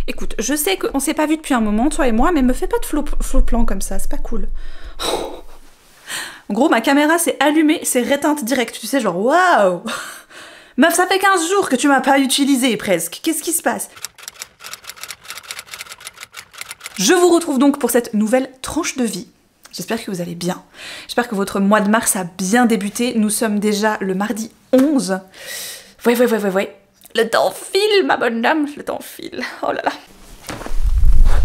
Écoute, je sais qu'on s'est pas vu depuis un moment, toi et moi, mais me fais pas de faux plan comme ça, c'est pas cool. En gros, ma caméra s'est allumée, s'est réteinte direct, tu sais, genre waouh. Meuf, ça fait 15 jours que tu m'as pas utilisé presque, qu'est-ce qui se passe? Je vous retrouve donc pour cette nouvelle tranche de vie. J'espère que vous allez bien. J'espère que votre mois de mars a bien débuté. Nous sommes déjà le mardi 11. Ouais. Le temps file, ma bonne dame, le temps file. Oh là là.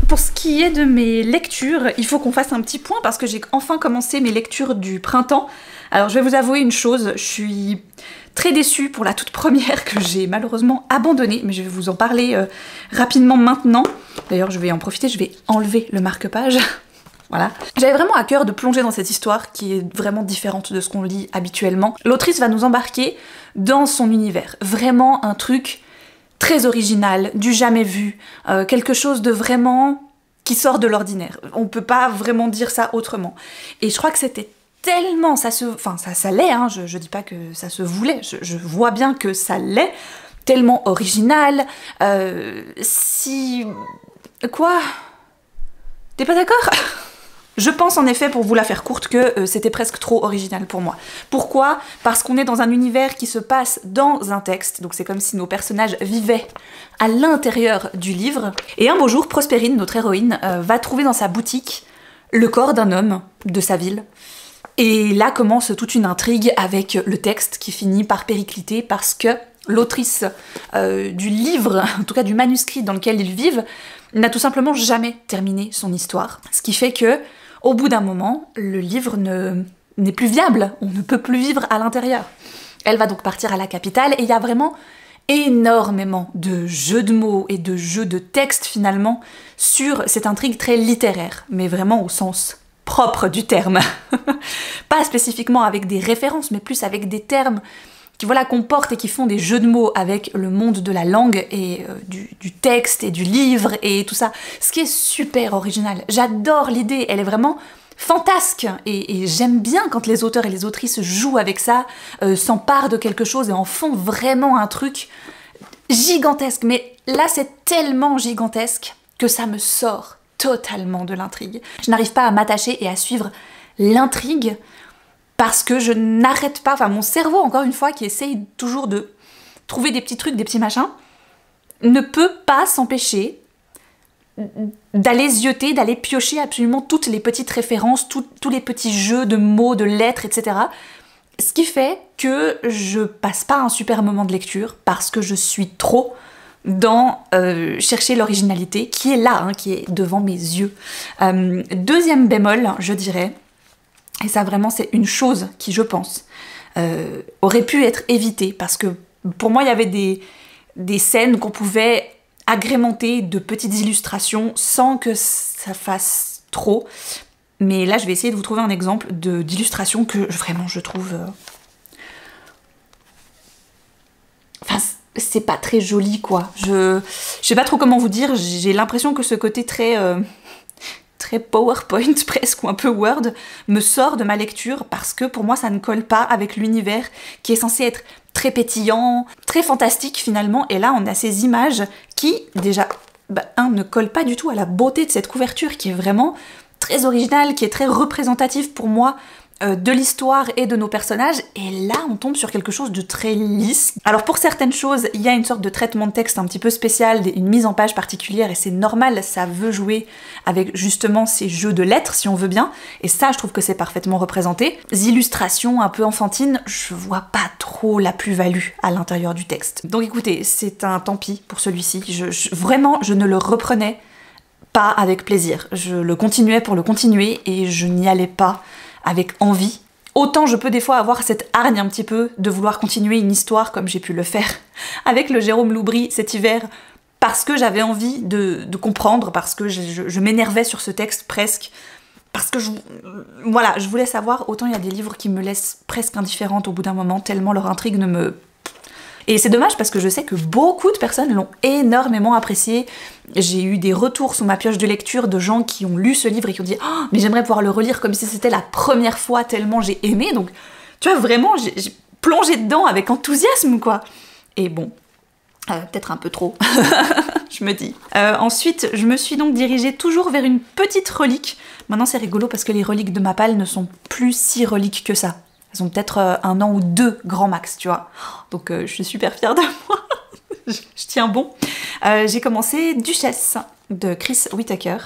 Pour ce qui est de mes lectures, il faut qu'on fasse un petit point parce que j'ai enfin commencé mes lectures du printemps. Alors je vais vous avouer une chose, je suis très déçue pour la toute première que j'ai malheureusement abandonnée, mais je vais vous en parler rapidement maintenant. D'ailleurs je vais en profiter, je vais enlever le marque-page. Voilà. J'avais vraiment à cœur de plonger dans cette histoire qui est vraiment différente de ce qu'on lit habituellement. L'autrice va nous embarquer dans son univers. Vraiment un truc très original, du jamais vu, quelque chose de vraiment qui sort de l'ordinaire. On peut pas vraiment dire ça autrement. Et je crois que c'était tellement, enfin ça l'est, hein, je dis pas que ça se voulait, je vois bien que ça l'est, tellement original, si... Quoi? T'es pas d'accord? Je pense en effet, pour vous la faire courte, que c'était presque trop original pour moi. Pourquoi? Parce qu'on est dans un univers qui se passe dans un texte, donc c'est comme si nos personnages vivaient à l'intérieur du livre. Et un beau jour, Prospérine, notre héroïne, va trouver dans sa boutique le corps d'un homme de sa ville. Et là commence toute une intrigue avec le texte qui finit par péricliter parce que l'autrice du livre, en tout cas du manuscrit dans lequel ils vivent, n'a tout simplement jamais terminé son histoire. Ce qui fait que, au bout d'un moment, le livre n'est plus viable, on ne peut plus vivre à l'intérieur. Elle va donc partir à la capitale et il y a vraiment énormément de jeux de mots et de jeux de texte finalement sur cette intrigue très littéraire, mais vraiment au sens propre du terme. Pas spécifiquement avec des références, mais plus avec des termes qui voilà, comportent et qui font des jeux de mots avec le monde de la langue et du texte et du livre et tout ça. Ce qui est super original. J'adore l'idée, elle est vraiment fantasque et j'aime bien quand les auteurs et les autrices jouent avec ça, s'emparent de quelque chose et en font vraiment un truc gigantesque. Mais là, c'est tellement gigantesque que ça me sort totalement de l'intrigue. Je n'arrive pas à m'attacher et à suivre l'intrigue parce que je n'arrête pas, enfin mon cerveau encore une fois qui essaye toujours de trouver des petits trucs, des petits machins, ne peut pas s'empêcher d'aller zioter, d'aller piocher absolument toutes les petites références, tous les petits jeux de mots, de lettres, etc. Ce qui fait que je passe pas un super moment de lecture parce que je suis trop dans chercher l'originalité qui est là, hein, qui est devant mes yeux. Deuxième bémol, je dirais, et ça vraiment c'est une chose qui je pense aurait pu être évitée parce que pour moi il y avait des scènes qu'on pouvait agrémenter de petites illustrations sans que ça fasse trop, mais là je vais essayer de vous trouver un exemple d'illustration que vraiment je trouve enfin c'est pas très joli quoi, je sais pas trop comment vous dire, j'ai l'impression que ce côté très PowerPoint presque, ou un peu Word, me sort de ma lecture parce que pour moi ça ne colle pas avec l'univers qui est censé être très pétillant, très fantastique finalement, et là on a ces images qui déjà, ne collent pas du tout à la beauté de cette couverture qui est vraiment très originale, qui est très représentative pour moi de l'histoire et de nos personnages, et là on tombe sur quelque chose de très lisse. Alors pour certaines choses, il y a une sorte de traitement de texte un petit peu spécial, une mise en page particulière, et c'est normal, ça veut jouer avec justement ces jeux de lettres, si on veut bien, et ça je trouve que c'est parfaitement représenté. Les illustrations un peu enfantines, je vois pas trop la plus-value à l'intérieur du texte. Donc écoutez, c'est un tant pis pour celui-ci, vraiment je ne le reprenais pas avec plaisir. Je le continuais pour le continuer, et je n'y allais pas avec envie. Autant je peux des fois avoir cette hargne un petit peu de vouloir continuer une histoire comme j'ai pu le faire avec le Jérôme Loubry cet hiver parce que j'avais envie de comprendre, parce que je m'énervais sur ce texte presque, parce que voilà, je voulais savoir. Autant il y a des livres qui me laissent presque indifférente au bout d'un moment tellement leur intrigue ne me... Et c'est dommage parce que je sais que beaucoup de personnes l'ont énormément apprécié. J'ai eu des retours sous ma pioche de lecture de gens qui ont lu ce livre et qui ont dit « Oh, mais j'aimerais pouvoir le relire comme si c'était la première fois tellement j'ai aimé ». Donc, tu vois, vraiment, j'ai plongé dedans avec enthousiasme, quoi. Et bon, Peut-être un peu trop, je me dis. Ensuite, je me suis donc dirigée toujours vers une petite relique. Maintenant, c'est rigolo parce que les reliques de Mappal ne sont plus si reliques que ça. Elles ont peut-être 1 an ou 2 grand max, tu vois. Donc, je suis super fière de moi. je tiens bon. J'ai commencé Duchesse de Chris Whittaker.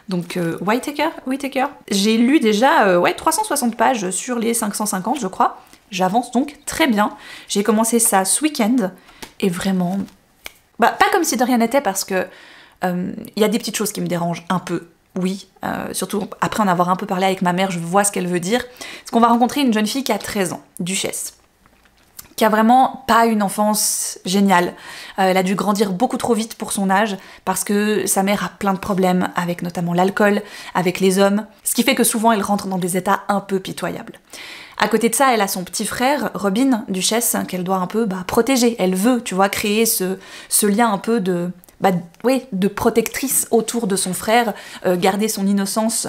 Donc, Whittaker. J'ai lu déjà 360 pages sur les 550, je crois. J'avance donc très bien. J'ai commencé ça ce week-end. Et vraiment, pas comme si de rien n'était parce que y a des petites choses qui me dérangent un peu, oui. Surtout après en avoir un peu parlé avec ma mère, je vois ce qu'elle veut dire. Parce qu'on va rencontrer une jeune fille qui a 13 ans, Duchesse, qui a vraiment pas une enfance géniale. Elle a dû grandir beaucoup trop vite pour son âge parce que sa mère a plein de problèmes avec notamment l'alcool, avec les hommes, ce qui fait que souvent elle rentre dans des états un peu pitoyables. À côté de ça, elle a son petit frère, Robin, Duchesse, qu'elle doit un peu protéger. Elle veut, tu vois, créer ce lien un peu de protectrice autour de son frère, garder son innocence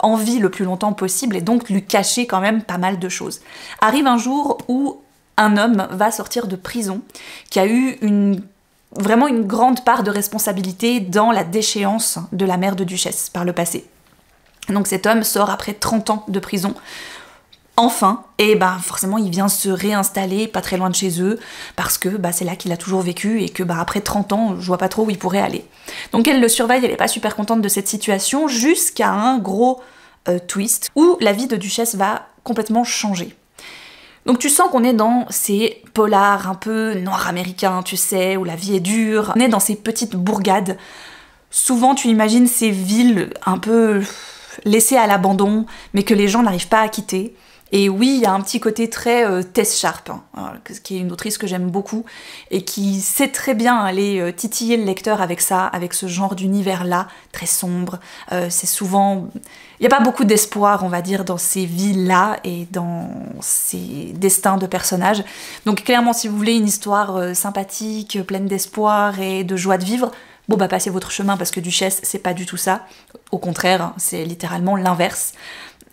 en vie le plus longtemps possible et donc lui cacher quand même pas mal de choses. Arrive un jour où un homme va sortir de prison, qui a eu vraiment une grande part de responsabilité dans la déchéance de la mère de Duchesse par le passé. Donc cet homme sort après 30 ans de prison, enfin, et forcément il vient se réinstaller pas très loin de chez eux, parce que c'est là qu'il a toujours vécu, et que après 30 ans, je vois pas trop où il pourrait aller. Donc elle le surveille, elle est pas super contente de cette situation, jusqu'à un gros twist, où la vie de Duchesse va complètement changer. Donc tu sens qu'on est dans ces polars un peu nord-américains, tu sais, où la vie est dure, on est dans ces petites bourgades. Souvent tu imagines ces villes un peu laissées à l'abandon, mais que les gens n'arrivent pas à quitter. Et oui, il y a un petit côté très Tess Sharp, qui est une autrice que j'aime beaucoup, et qui sait très bien aller titiller le lecteur avec ça, avec ce genre d'univers-là, très sombre. C'est souvent... Il n'y a pas beaucoup d'espoir, on va dire, dans ces vies-là et dans ces destins de personnages. Donc clairement, si vous voulez une histoire sympathique, pleine d'espoir et de joie de vivre, passez votre chemin, parce que Duchesse, c'est pas du tout ça. Au contraire, c'est littéralement l'inverse.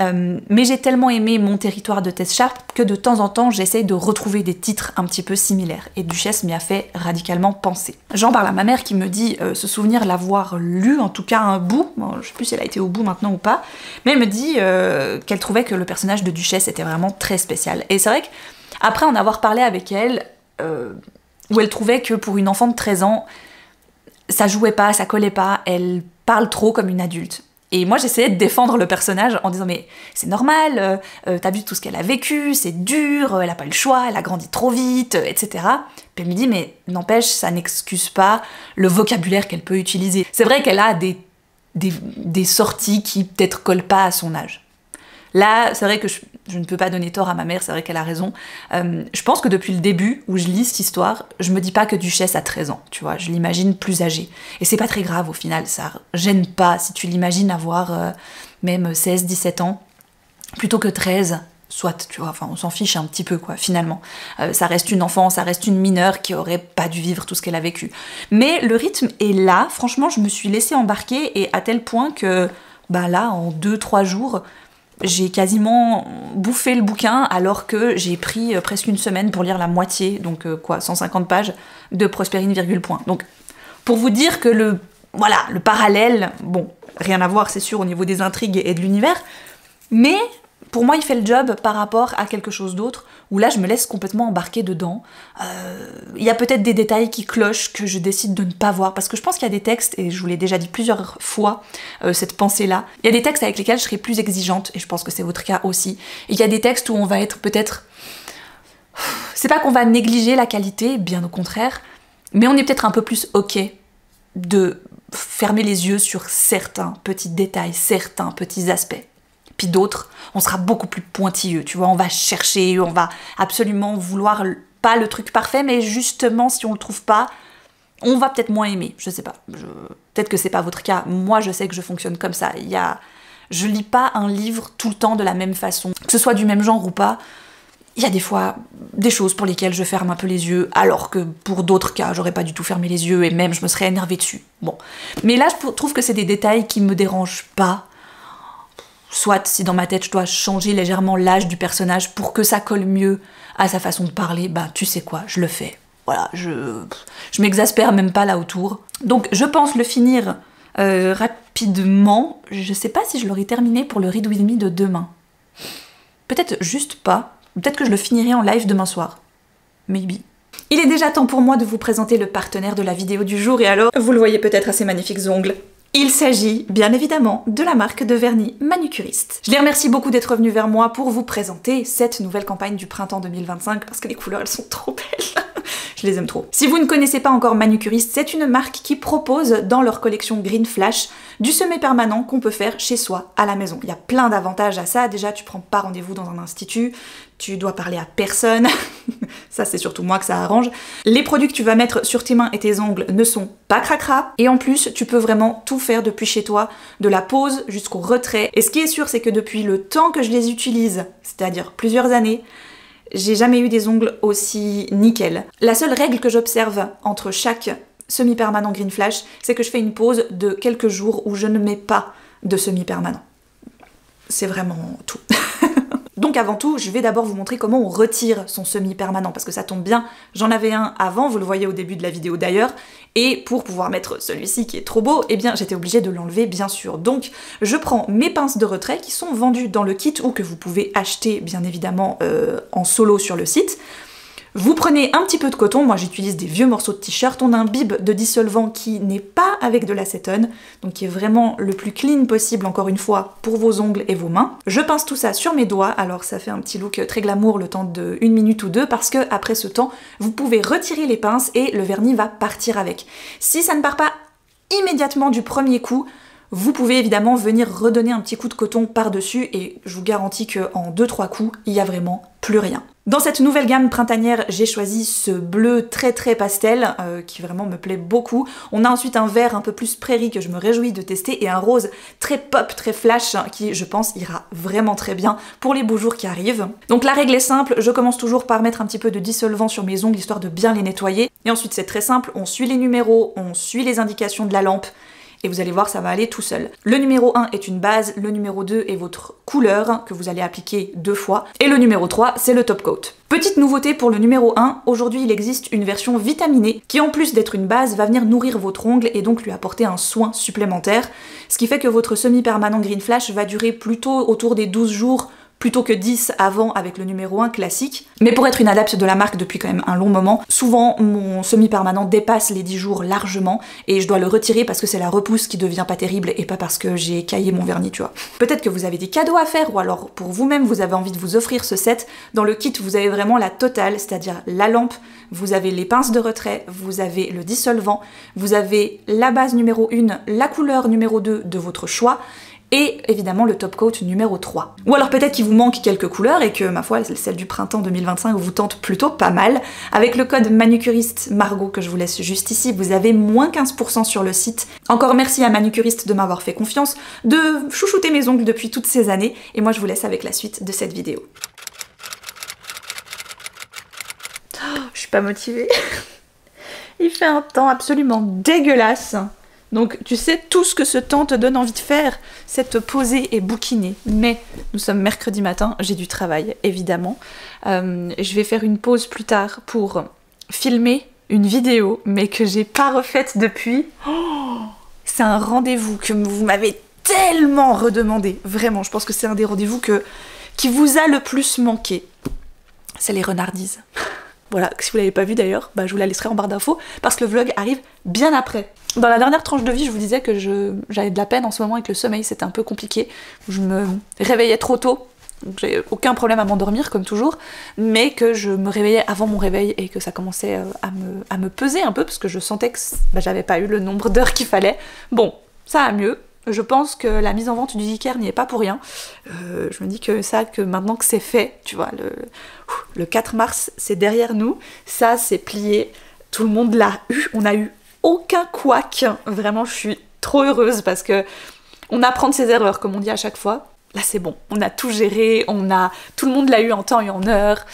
Mais j'ai tellement aimé Mon territoire de Tess Sharp que de temps en temps j'essaye de retrouver des titres un petit peu similaires, et Duchesse m'y a fait radicalement penser. J'en parle à ma mère qui me dit se souvenir l'avoir lu, en tout cas un bout, je sais plus si elle a été au bout maintenant ou pas, mais elle me dit qu'elle trouvait que le personnage de Duchesse était vraiment très spécial. Et c'est vrai qu'après en avoir parlé avec elle, où elle trouvait que pour une enfant de 13 ans, ça jouait pas, ça collait pas, elle parle trop comme une adulte. Et moi j'essayais de défendre le personnage en disant mais c'est normal, t'as vu tout ce qu'elle a vécu, c'est dur, elle a pas le choix, elle a grandi trop vite, etc. Puis elle me dit mais n'empêche, ça n'excuse pas le vocabulaire qu'elle peut utiliser. C'est vrai qu'elle a des sorties qui peut-être collent pas à son âge. Là, c'est vrai que je ne peux pas donner tort à ma mère, c'est vrai qu'elle a raison. Je pense que depuis le début, où je lis cette histoire, je me dis pas que Duchesse a 13 ans, tu vois, je l'imagine plus âgée. Et c'est pas très grave au final, ça gêne pas si tu l'imagines avoir même 16-17 ans, plutôt que 13, soit, tu vois, enfin on s'en fiche un petit peu quoi, finalement. Ça reste une enfant, ça reste une mineure qui aurait pas dû vivre tout ce qu'elle a vécu. Mais le rythme est là, franchement je me suis laissée embarquer, et à tel point que, là, en 2-3 jours, j'ai quasiment bouffé le bouquin, alors que j'ai pris presque une semaine pour lire la moitié, donc 150 pages de Prospérine virgule point. Donc pour vous dire que le parallèle, rien à voir c'est sûr au niveau des intrigues et de l'univers, mais pour moi il fait le job par rapport à quelque chose d'autre, où là je me laisse complètement embarquer dedans. Il y a peut-être des détails qui clochent que je décide de ne pas voir, parce que je pense qu'il y a des textes, et je vous l'ai déjà dit plusieurs fois, cette pensée-là, il y a des textes avec lesquels je serai plus exigeante, et je pense que c'est votre cas aussi. Et il y a des textes où on va être peut-être... C'est pas qu'on va négliger la qualité, bien au contraire, mais on est peut-être un peu plus ok de fermer les yeux sur certains petits détails, certains petits aspects. Puis d'autres, on sera beaucoup plus pointilleux, tu vois, on va chercher, on va absolument vouloir, pas le truc parfait, mais justement, si on le trouve pas, on va peut-être moins aimer, je sais pas. Peut-être que c'est pas votre cas, moi je sais que je fonctionne comme ça. Je lis pas un livre tout le temps de la même façon, que ce soit du même genre ou pas. Il y a des fois des choses pour lesquelles je ferme un peu les yeux, alors que pour d'autres cas, j'aurais pas du tout fermé les yeux, et même je me serais énervée dessus. Bon. Mais là, je trouve que c'est des détails qui me dérangent pas. Soit si dans ma tête je dois changer légèrement l'âge du personnage pour que ça colle mieux à sa façon de parler, tu sais quoi, je le fais. voilà, je m'exaspère même pas là autour. Donc je pense le finir rapidement. Je sais pas si je l'aurai terminé pour le Read With Me de demain. Peut-être juste pas. Peut-être que je le finirai en live demain soir. Maybe. Il est déjà temps pour moi de vous présenter le partenaire de la vidéo du jour, et alors, vous le voyez peut-être à ces magnifiques ongles. Il s'agit, bien évidemment, de la marque de vernis Manucuriste. Je les remercie beaucoup d'être revenus vers moi pour vous présenter cette nouvelle campagne du printemps 2025, parce que les couleurs, elles sont trop belles. Je les aime trop. Si vous ne connaissez pas encore Manucuriste, c'est une marque qui propose dans leur collection Green Flash du semi-permanent qu'on peut faire chez soi, à la maison. Il y a plein d'avantages à ça. Déjà, tu prends pas rendez-vous dans un institut, tu dois parler à personne. Ça, c'est surtout moi que ça arrange. Les produits que tu vas mettre sur tes mains et tes ongles ne sont pas cracra. Et en plus, tu peux vraiment tout faire depuis chez toi, de la pose jusqu'au retrait. Et ce qui est sûr, c'est que depuis le temps que je les utilise, c'est-à-dire plusieurs années, j'ai jamais eu des ongles aussi nickel. La seule règle que j'observe entre chaque semi-permanent Green Flash, c'est que je fais une pause de quelques jours où je ne mets pas de semi-permanent. C'est vraiment tout. Donc avant tout, je vais d'abord vous montrer comment on retire son semi-permanent, parce que ça tombe bien, j'en avais un avant, vous le voyez au début de la vidéo d'ailleurs, et pour pouvoir mettre celui-ci qui est trop beau, eh bien j'étais obligée de l'enlever bien sûr. Donc je prends mes pinces de retrait qui sont vendues dans le kit ou que vous pouvez acheter bien évidemment en solo sur le site. Vous prenez un petit peu de coton, moi j'utilise des vieux morceaux de t-shirt, on imbibe de dissolvant qui n'est pas avec de l'acétone, donc qui est vraiment le plus clean possible encore une fois pour vos ongles et vos mains. Je pince tout ça sur mes doigts, alors ça fait un petit look très glamour le temps de 1 minute ou 2 parce que après ce temps, vous pouvez retirer les pinces et le vernis va partir avec. Si ça ne part pas immédiatement du premier coup, vous pouvez évidemment venir redonner un petit coup de coton par-dessus et je vous garantis qu'en 2-3 coups, il n'y a vraiment plus rien. Dans cette nouvelle gamme printanière, j'ai choisi ce bleu très pastel qui vraiment me plaît beaucoup. On a ensuite un vert un peu plus prairie que je me réjouis de tester et un rose très pop, très flash qui, je pense, ira vraiment très bien pour les beaux jours qui arrivent. Donc la règle est simple, je commence toujours par mettre un petit peu de dissolvant sur mes ongles histoire de bien les nettoyer. Et ensuite c'est très simple, on suit les numéros, on suit les indications de la lampe, et vous allez voir, ça va aller tout seul. Le numéro 1 est une base, le numéro 2 est votre couleur que vous allez appliquer 2 fois, et le numéro 3 c'est le top coat. Petite nouveauté pour le numéro 1, aujourd'hui il existe une version vitaminée qui en plus d'être une base va venir nourrir votre ongle et donc lui apporter un soin supplémentaire, ce qui fait que votre semi-permanent Green Flash va durer plutôt autour des 12 jours plutôt que 10 avant avec le numéro 1 classique. Mais pour être une adepte de la marque depuis quand même un long moment, souvent mon semi-permanent dépasse les 10 jours largement et je dois le retirer parce que c'est la repousse qui devient pas terrible et pas parce que j'ai caillé mon vernis, tu vois. Peut-être que vous avez des cadeaux à faire ou alors pour vous-même vous avez envie de vous offrir ce set. Dans le kit vous avez vraiment la totale, c'est-à-dire la lampe, vous avez les pinces de retrait, vous avez le dissolvant, vous avez la base numéro 1, la couleur numéro 2 de votre choix, et évidemment le top coat numéro 3. Ou alors peut-être qu'il vous manque quelques couleurs et que, ma foi, celle du printemps 2025 vous tente plutôt pas mal. Avec le code Manucuriste Margot que je vous laisse juste ici, vous avez moins 15% sur le site. Encore merci à Manucuriste de m'avoir fait confiance, de chouchouter mes ongles depuis toutes ces années, et moi je vous laisse avec la suite de cette vidéo. Oh, je suis pas motivée. Il fait un temps absolument dégueulasse. Donc tu sais, tout ce que ce temps te donne envie de faire, c'est te poser et bouquiner. Mais nous sommes mercredi matin, j'ai du travail, évidemment. Je vais faire une pause plus tard pour filmer une vidéo, mais que j'ai pas refaite depuis. Oh, c'est un rendez-vous que vous m'avez tellement redemandé. Vraiment, je pense que c'est un des rendez-vous qui vous a le plus manqué. C'est les renardises. Voilà, si vous l'avez pas vu d'ailleurs, bah, je vous la laisserai en barre d'infos parce que le vlog arrive bien après. Dans la dernière tranche de vie, je vous disais que j'avais de la peine en ce moment avec le sommeil, c'était un peu compliqué. Je me réveillais trop tôt, j'ai aucun problème à m'endormir comme toujours, mais que je me réveillais avant mon réveil et que ça commençait à me peser un peu parce que je sentais que bah, j'avais pas eu le nombre d'heures qu'il fallait. Bon, ça va mieux. Je pense que la mise en vente du Iker n'y est pas pour rien. Je me dis que maintenant que c'est fait, tu vois, le 4 mars, c'est derrière nous, ça c'est plié, tout le monde l'a eu, on a eu aucun couac. Vraiment, je suis trop heureuse parce que on apprend de ses erreurs, comme on dit à chaque fois. Là c'est bon, on a tout géré, tout le monde l'a eu en temps et en heure.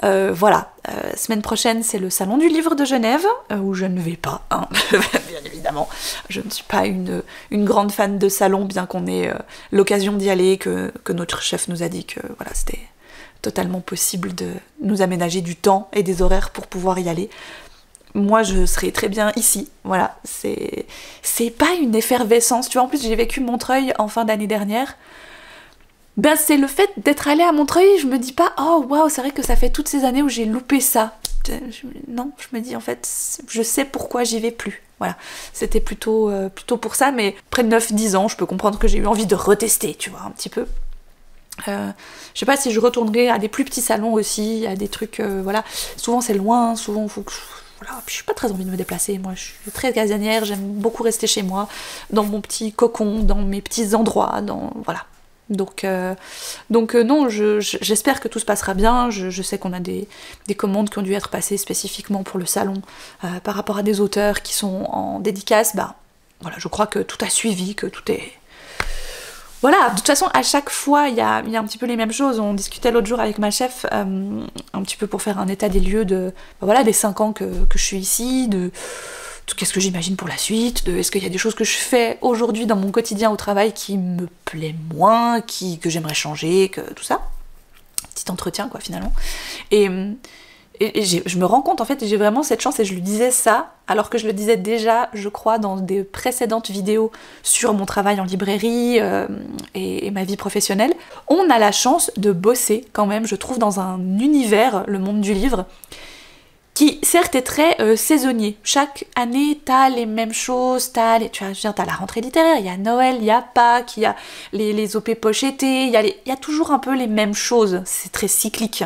Voilà, semaine prochaine c'est le salon du livre de Genève, où je ne vais pas, hein, bien évidemment. Je ne suis pas une grande fan de salon, bien qu'on ait l'occasion d'y aller, que notre chef nous a dit que voilà, c'était totalement possible de nous aménager du temps et des horaires pour pouvoir y aller. moi je serais très bien ici, voilà, c'est pas une effervescence, tu vois, en plus j'ai vécu Montreuil en fin d'année dernière, ben c'est le fait d'être allée à Montreuil, je me dis pas, oh waouh, c'est vrai que ça fait toutes ces années où j'ai loupé ça, non, je me dis en fait, je sais pourquoi j'y vais plus, voilà, c'était plutôt pour ça, mais près de 9-10 ans, je peux comprendre que j'ai eu envie de retester, tu vois, un petit peu. Je sais pas si je retournerai à des plus petits salons aussi, à des trucs, voilà, souvent c'est loin, souvent faut que voilà, puis je suis pas très envie de me déplacer, moi je suis très casanière, j'aime beaucoup rester chez moi, dans mon petit cocon, dans mes petits endroits, voilà. Donc non, j'espère que tout se passera bien, je sais qu'on a des commandes qui ont dû être passées spécifiquement pour le salon, par rapport à des auteurs qui sont en dédicace, bah voilà, je crois que tout a suivi, que tout est... Voilà, de toute façon, à chaque fois, il y a un petit peu les mêmes choses. On discutait l'autre jour avec ma chef, un petit peu pour faire un état des lieux de, bah voilà, des 5 ans que je suis ici, de qu'est-ce que j'imagine pour la suite, est-ce qu'il y a des choses que je fais aujourd'hui dans mon quotidien au travail qui me plaît moins, que j'aimerais changer, que tout ça. Petit entretien, quoi, finalement. Et je me rends compte, en fait, j'ai vraiment cette chance, et je lui disais ça, alors que je le disais déjà, je crois, dans des précédentes vidéos sur mon travail en librairie et ma vie professionnelle. On a la chance de bosser, quand même, je trouve, dans un univers, le monde du livre, qui, certes, est très saisonnier. Chaque année, t'as les mêmes choses, t'as la rentrée littéraire, il y a Noël, il y a Pâques, il y a les OP poche été, il y a toujours un peu les mêmes choses, c'est très cyclique.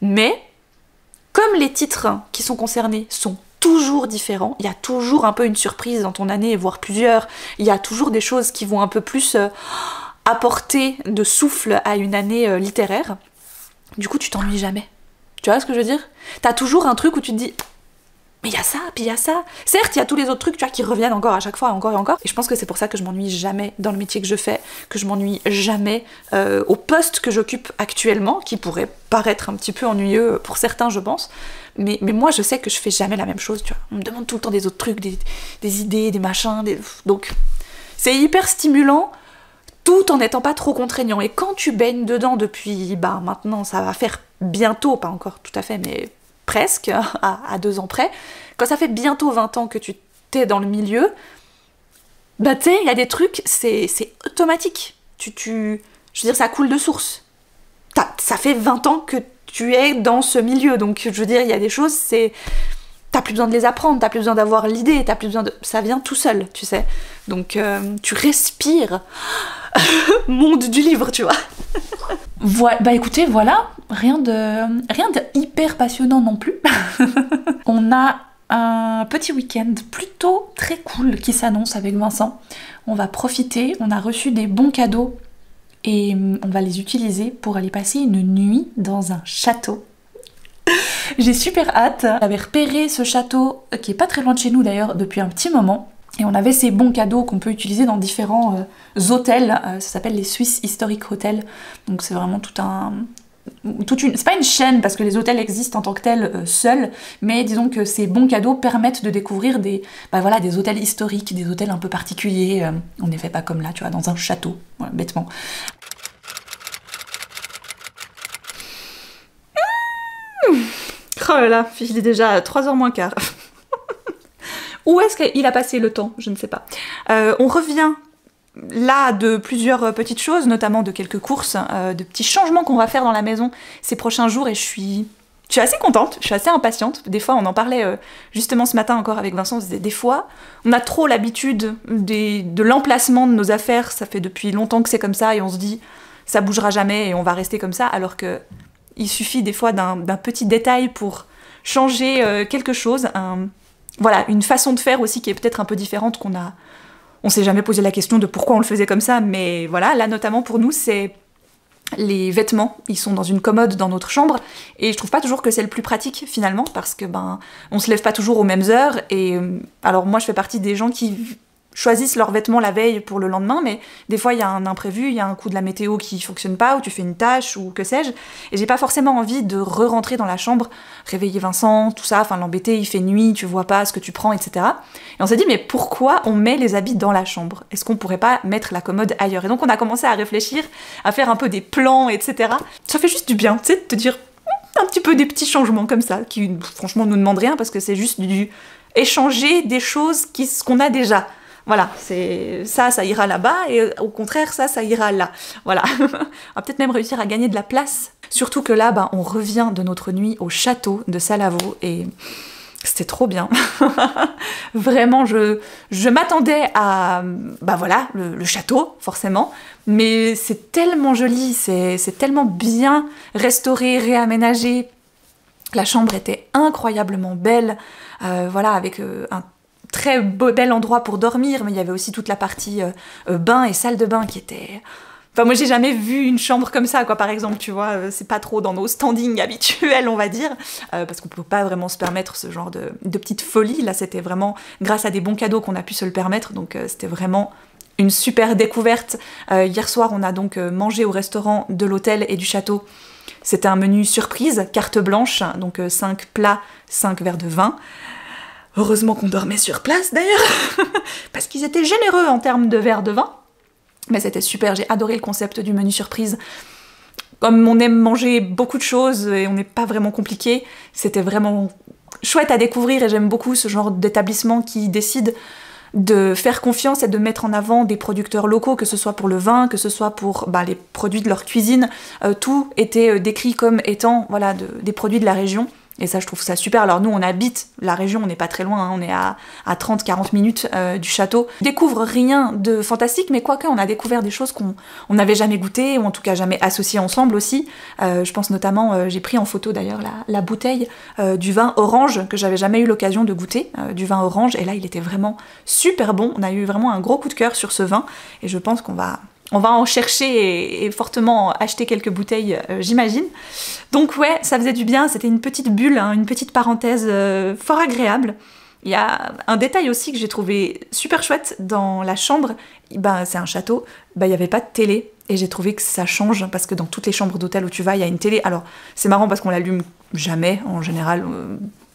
Mais... comme les titres qui sont concernés sont toujours différents, il y a toujours un peu une surprise dans ton année, voire plusieurs, il y a toujours des choses qui vont un peu plus apporter de souffle à une année littéraire, du coup tu t'ennuies jamais. Tu vois ce que je veux dire? T'as toujours un truc où tu te dis mais il y a ça, puis il y a ça. Certes, il y a tous les autres trucs, tu vois, qui reviennent encore à chaque fois, encore et encore. Et je pense que c'est pour ça que je m'ennuie jamais dans le métier que je fais, que je m'ennuie jamais au poste que j'occupe actuellement, qui pourrait paraître un petit peu ennuyeux pour certains, je pense. Mais moi, je sais que je fais jamais la même chose, tu vois. On me demande tout le temps des autres trucs, des idées, des machins, donc c'est hyper stimulant, tout en n'étant pas trop contraignant. Et quand tu baignes dedans depuis, bah maintenant, ça va faire bientôt, pas encore tout à fait, mais... presque, à 2 ans près, quand ça fait bientôt 20 ans que tu t'es dans le milieu, bah tu sais, il y a des trucs, c'est automatique. Je veux dire, ça coule de source. Ça fait 20 ans que tu es dans ce milieu, donc je veux dire, il y a des choses, t'as plus besoin de les apprendre, t'as plus besoin d'avoir l'idée, t'as plus besoin de... ça vient tout seul, tu sais. Donc tu respires monde du livre, tu vois. Voilà, bah écoutez, voilà, rien de hyper passionnant non plus. On a un petit week-end plutôt très cool qui s'annonce avec Vincent. On va profiter, on a reçu des bons cadeaux et on va les utiliser pour aller passer une nuit dans un château. J'ai super hâte. J'avais repéré ce château, qui est pas très loin de chez nous d'ailleurs, depuis un petit moment. Et on avait ces bons cadeaux qu'on peut utiliser dans différents hôtels. Ça s'appelle les Swiss Historic Hotels. Donc c'est vraiment c'est pas une chaîne parce que les hôtels existent en tant que tels seuls, mais disons que ces bons cadeaux permettent de découvrir des hôtels historiques, des hôtels un peu particuliers. On n'est fait pas comme là, tu vois, dans un château, voilà, bêtement. Oh là là, il est déjà 3h moins quart. Où est-ce qu'il a passé le temps? Je ne sais pas. On revient là de plusieurs petites choses, notamment de quelques courses, de petits changements qu'on va faire dans la maison ces prochains jours, et je suis assez contente, je suis assez impatiente. Des fois, on en parlait justement ce matin encore avec Vincent, on se disait, des fois, on a trop l'habitude de l'emplacement de nos affaires, ça fait depuis longtemps que c'est comme ça, et on se dit, ça bougera jamais et on va rester comme ça, alors que il suffit des fois d'un petit détail pour changer quelque chose, voilà, une façon de faire aussi qui est peut-être un peu différente, on s'est jamais posé la question de pourquoi on le faisait comme ça, mais voilà, là notamment pour nous, c'est les vêtements, ils sont dans une commode dans notre chambre, et je trouve pas toujours que c'est le plus pratique finalement, parce que on se lève pas toujours aux mêmes heures, et alors moi je fais partie des gens qui choisissent leurs vêtements la veille pour le lendemain, mais des fois il y a un imprévu, il y a un coup de la météo qui fonctionne pas, ou tu fais une tâche, ou que sais-je, et j'ai pas forcément envie de re-rentrer dans la chambre, réveiller Vincent, tout ça, enfin l'embêter, il fait nuit, tu vois pas ce que tu prends, etc. Et on s'est dit, mais pourquoi on met les habits dans la chambre? Est-ce qu'on pourrait pas mettre la commode ailleurs? Et donc on a commencé à réfléchir, à faire un peu des plans, etc. Ça fait juste du bien, tu sais, de te dire, un petit peu des petits changements comme ça, qui franchement nous demandent rien parce que c'est juste du échanger des choses qu'on a déjà. Voilà, c'est ça ira là-bas, et au contraire, ça ira là. Voilà, on va peut-être même réussir à gagner de la place. Surtout que là, bah, on revient de notre nuit au château de Salavo, et c'était trop bien. Vraiment, je m'attendais à, bah voilà, le château, forcément, mais c'est tellement joli, c'est tellement bien restauré, réaménagé. La chambre était incroyablement belle, voilà, avec un très bel endroit pour dormir, mais il y avait aussi toute la partie bain et salle de bain qui était... Enfin, moi, j'ai jamais vu une chambre comme ça, quoi, par exemple, tu vois, c'est pas trop dans nos standings habituels, on va dire, parce qu'on peut pas vraiment se permettre ce genre de petite folie. Là, c'était vraiment grâce à des bons cadeaux qu'on a pu se le permettre, donc c'était vraiment une super découverte. Hier soir, on a donc mangé au restaurant de l'hôtel et du château. C'était un menu surprise, carte blanche, donc 5 plats, 5 verres de vin. Heureusement qu'on dormait sur place d'ailleurs, parce qu'ils étaient généreux en termes de verres de vin. Mais c'était super, j'ai adoré le concept du menu surprise. Comme on aime manger beaucoup de choses et on n'est pas vraiment compliqué, c'était vraiment chouette à découvrir, et j'aime beaucoup ce genre d'établissement qui décide de faire confiance et de mettre en avant des producteurs locaux, que ce soit pour le vin, que ce soit pour les produits de leur cuisine. Tout était décrit comme étant voilà, des produits de la région. Et ça, je trouve ça super. Alors nous, on habite la région, on n'est pas très loin, hein, on est à 30-40 minutes du château. On découvre rien de fantastique, mais quoique, on a découvert des choses qu'on n'avait jamais goûtées, ou en tout cas jamais associées ensemble aussi. Je pense notamment, j'ai pris en photo d'ailleurs la bouteille du vin orange, que j'avais jamais eu l'occasion de goûter, du vin orange, et là, il était vraiment super bon. On a eu vraiment un gros coup de cœur sur ce vin, et je pense qu'on va en chercher et fortement acheter quelques bouteilles, j'imagine. Donc ouais, ça faisait du bien, c'était une petite bulle, hein, une petite parenthèse fort agréable. Il y a un détail aussi que j'ai trouvé super chouette dans la chambre, c'est un château, il n'y avait pas de télé, et j'ai trouvé que ça change, parce que dans toutes les chambres d'hôtel où tu vas, il y a une télé. Alors c'est marrant parce qu'on l'allume jamais, en général,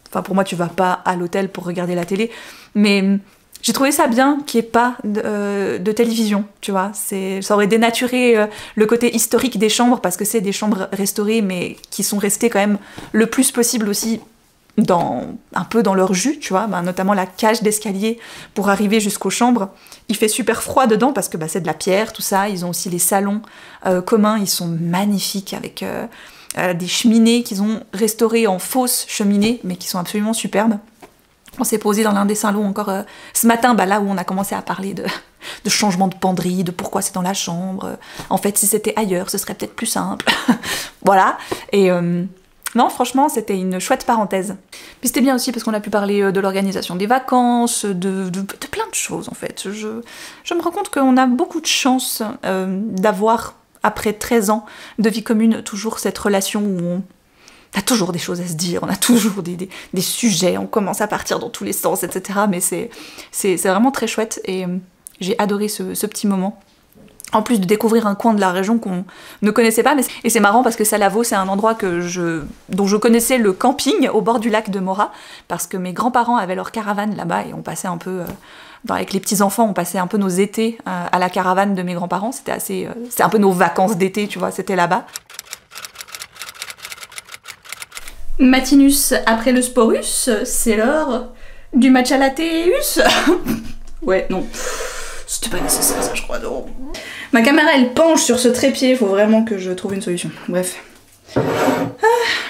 enfin pour moi tu vas pas à l'hôtel pour regarder la télé, mais... J'ai trouvé ça bien qu'il n'y ait pas de télévision, tu vois. Ça aurait dénaturé le côté historique des chambres, parce que c'est des chambres restaurées, mais qui sont restées quand même le plus possible aussi un peu dans leur jus, tu vois. Notamment la cage d'escalier pour arriver jusqu'aux chambres. Il fait super froid dedans parce que c'est de la pierre, tout ça. Ils ont aussi les salons communs, ils sont magnifiques avec des cheminées qu'ils ont restaurées en fausses cheminées, mais qui sont absolument superbes. On s'est posé dans l'un des salons encore ce matin, là où on a commencé à parler de changement de penderie, de pourquoi c'est dans la chambre. En fait, si c'était ailleurs, ce serait peut-être plus simple. Voilà. Et non, franchement, c'était une chouette parenthèse. Puis c'était bien aussi parce qu'on a pu parler de l'organisation des vacances, de plein de choses en fait. Je me rends compte qu'on a beaucoup de chance d'avoir, après 13 ans de vie commune, toujours cette relation où on a toujours des choses à se dire, on a toujours des sujets, on commence à partir dans tous les sens, etc. Mais c'est vraiment très chouette, et j'ai adoré ce petit moment. En plus de découvrir un coin de la région qu'on ne connaissait pas, et c'est marrant parce que Salavo, c'est un endroit dont je connaissais le camping au bord du lac de Mora, parce que mes grands-parents avaient leur caravane là-bas, et on passait un peu... avec les petits-enfants, on passait un peu nos étés à la caravane de mes grands-parents. C'était un peu nos vacances d'été, tu vois, c'était là-bas. Matinus après le sporus, c'est l'heure du matcha latteus. Ouais, non. C'était pas nécessaire ça, je crois, non. Ma caméra, elle penche sur ce trépied, faut vraiment que je trouve une solution. Bref.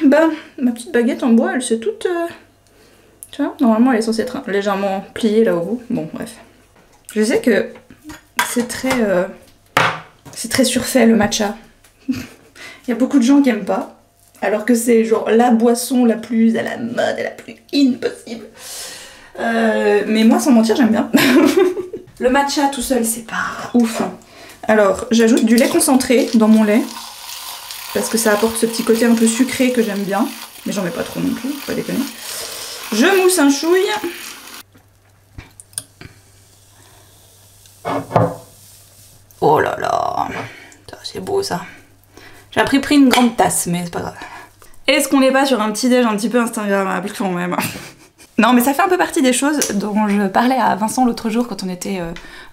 Ma petite baguette en bois, elle s'est toute... Tu vois, normalement elle est censée être légèrement pliée là au bout. Bon, bref. Je sais que c'est très surfait le matcha. Il y a beaucoup de gens qui aiment pas. Alors que c'est genre la boisson la plus à la mode et la plus in possible. Mais moi, sans mentir, j'aime bien. Le matcha tout seul, c'est pas ouf. Alors, j'ajoute du lait concentré dans mon lait, parce que ça apporte ce petit côté un peu sucré que j'aime bien. Mais j'en mets pas trop non plus, faut pas déconner. Je mousse un chouille. Oh là là, c'est beau ça. J'ai pris une grande tasse, mais c'est pas grave. Est-ce qu'on n'est pas sur un petit déj un petit peu instagrammable quand même? Non, mais ça fait un peu partie des choses dont je parlais à Vincent l'autre jour quand on était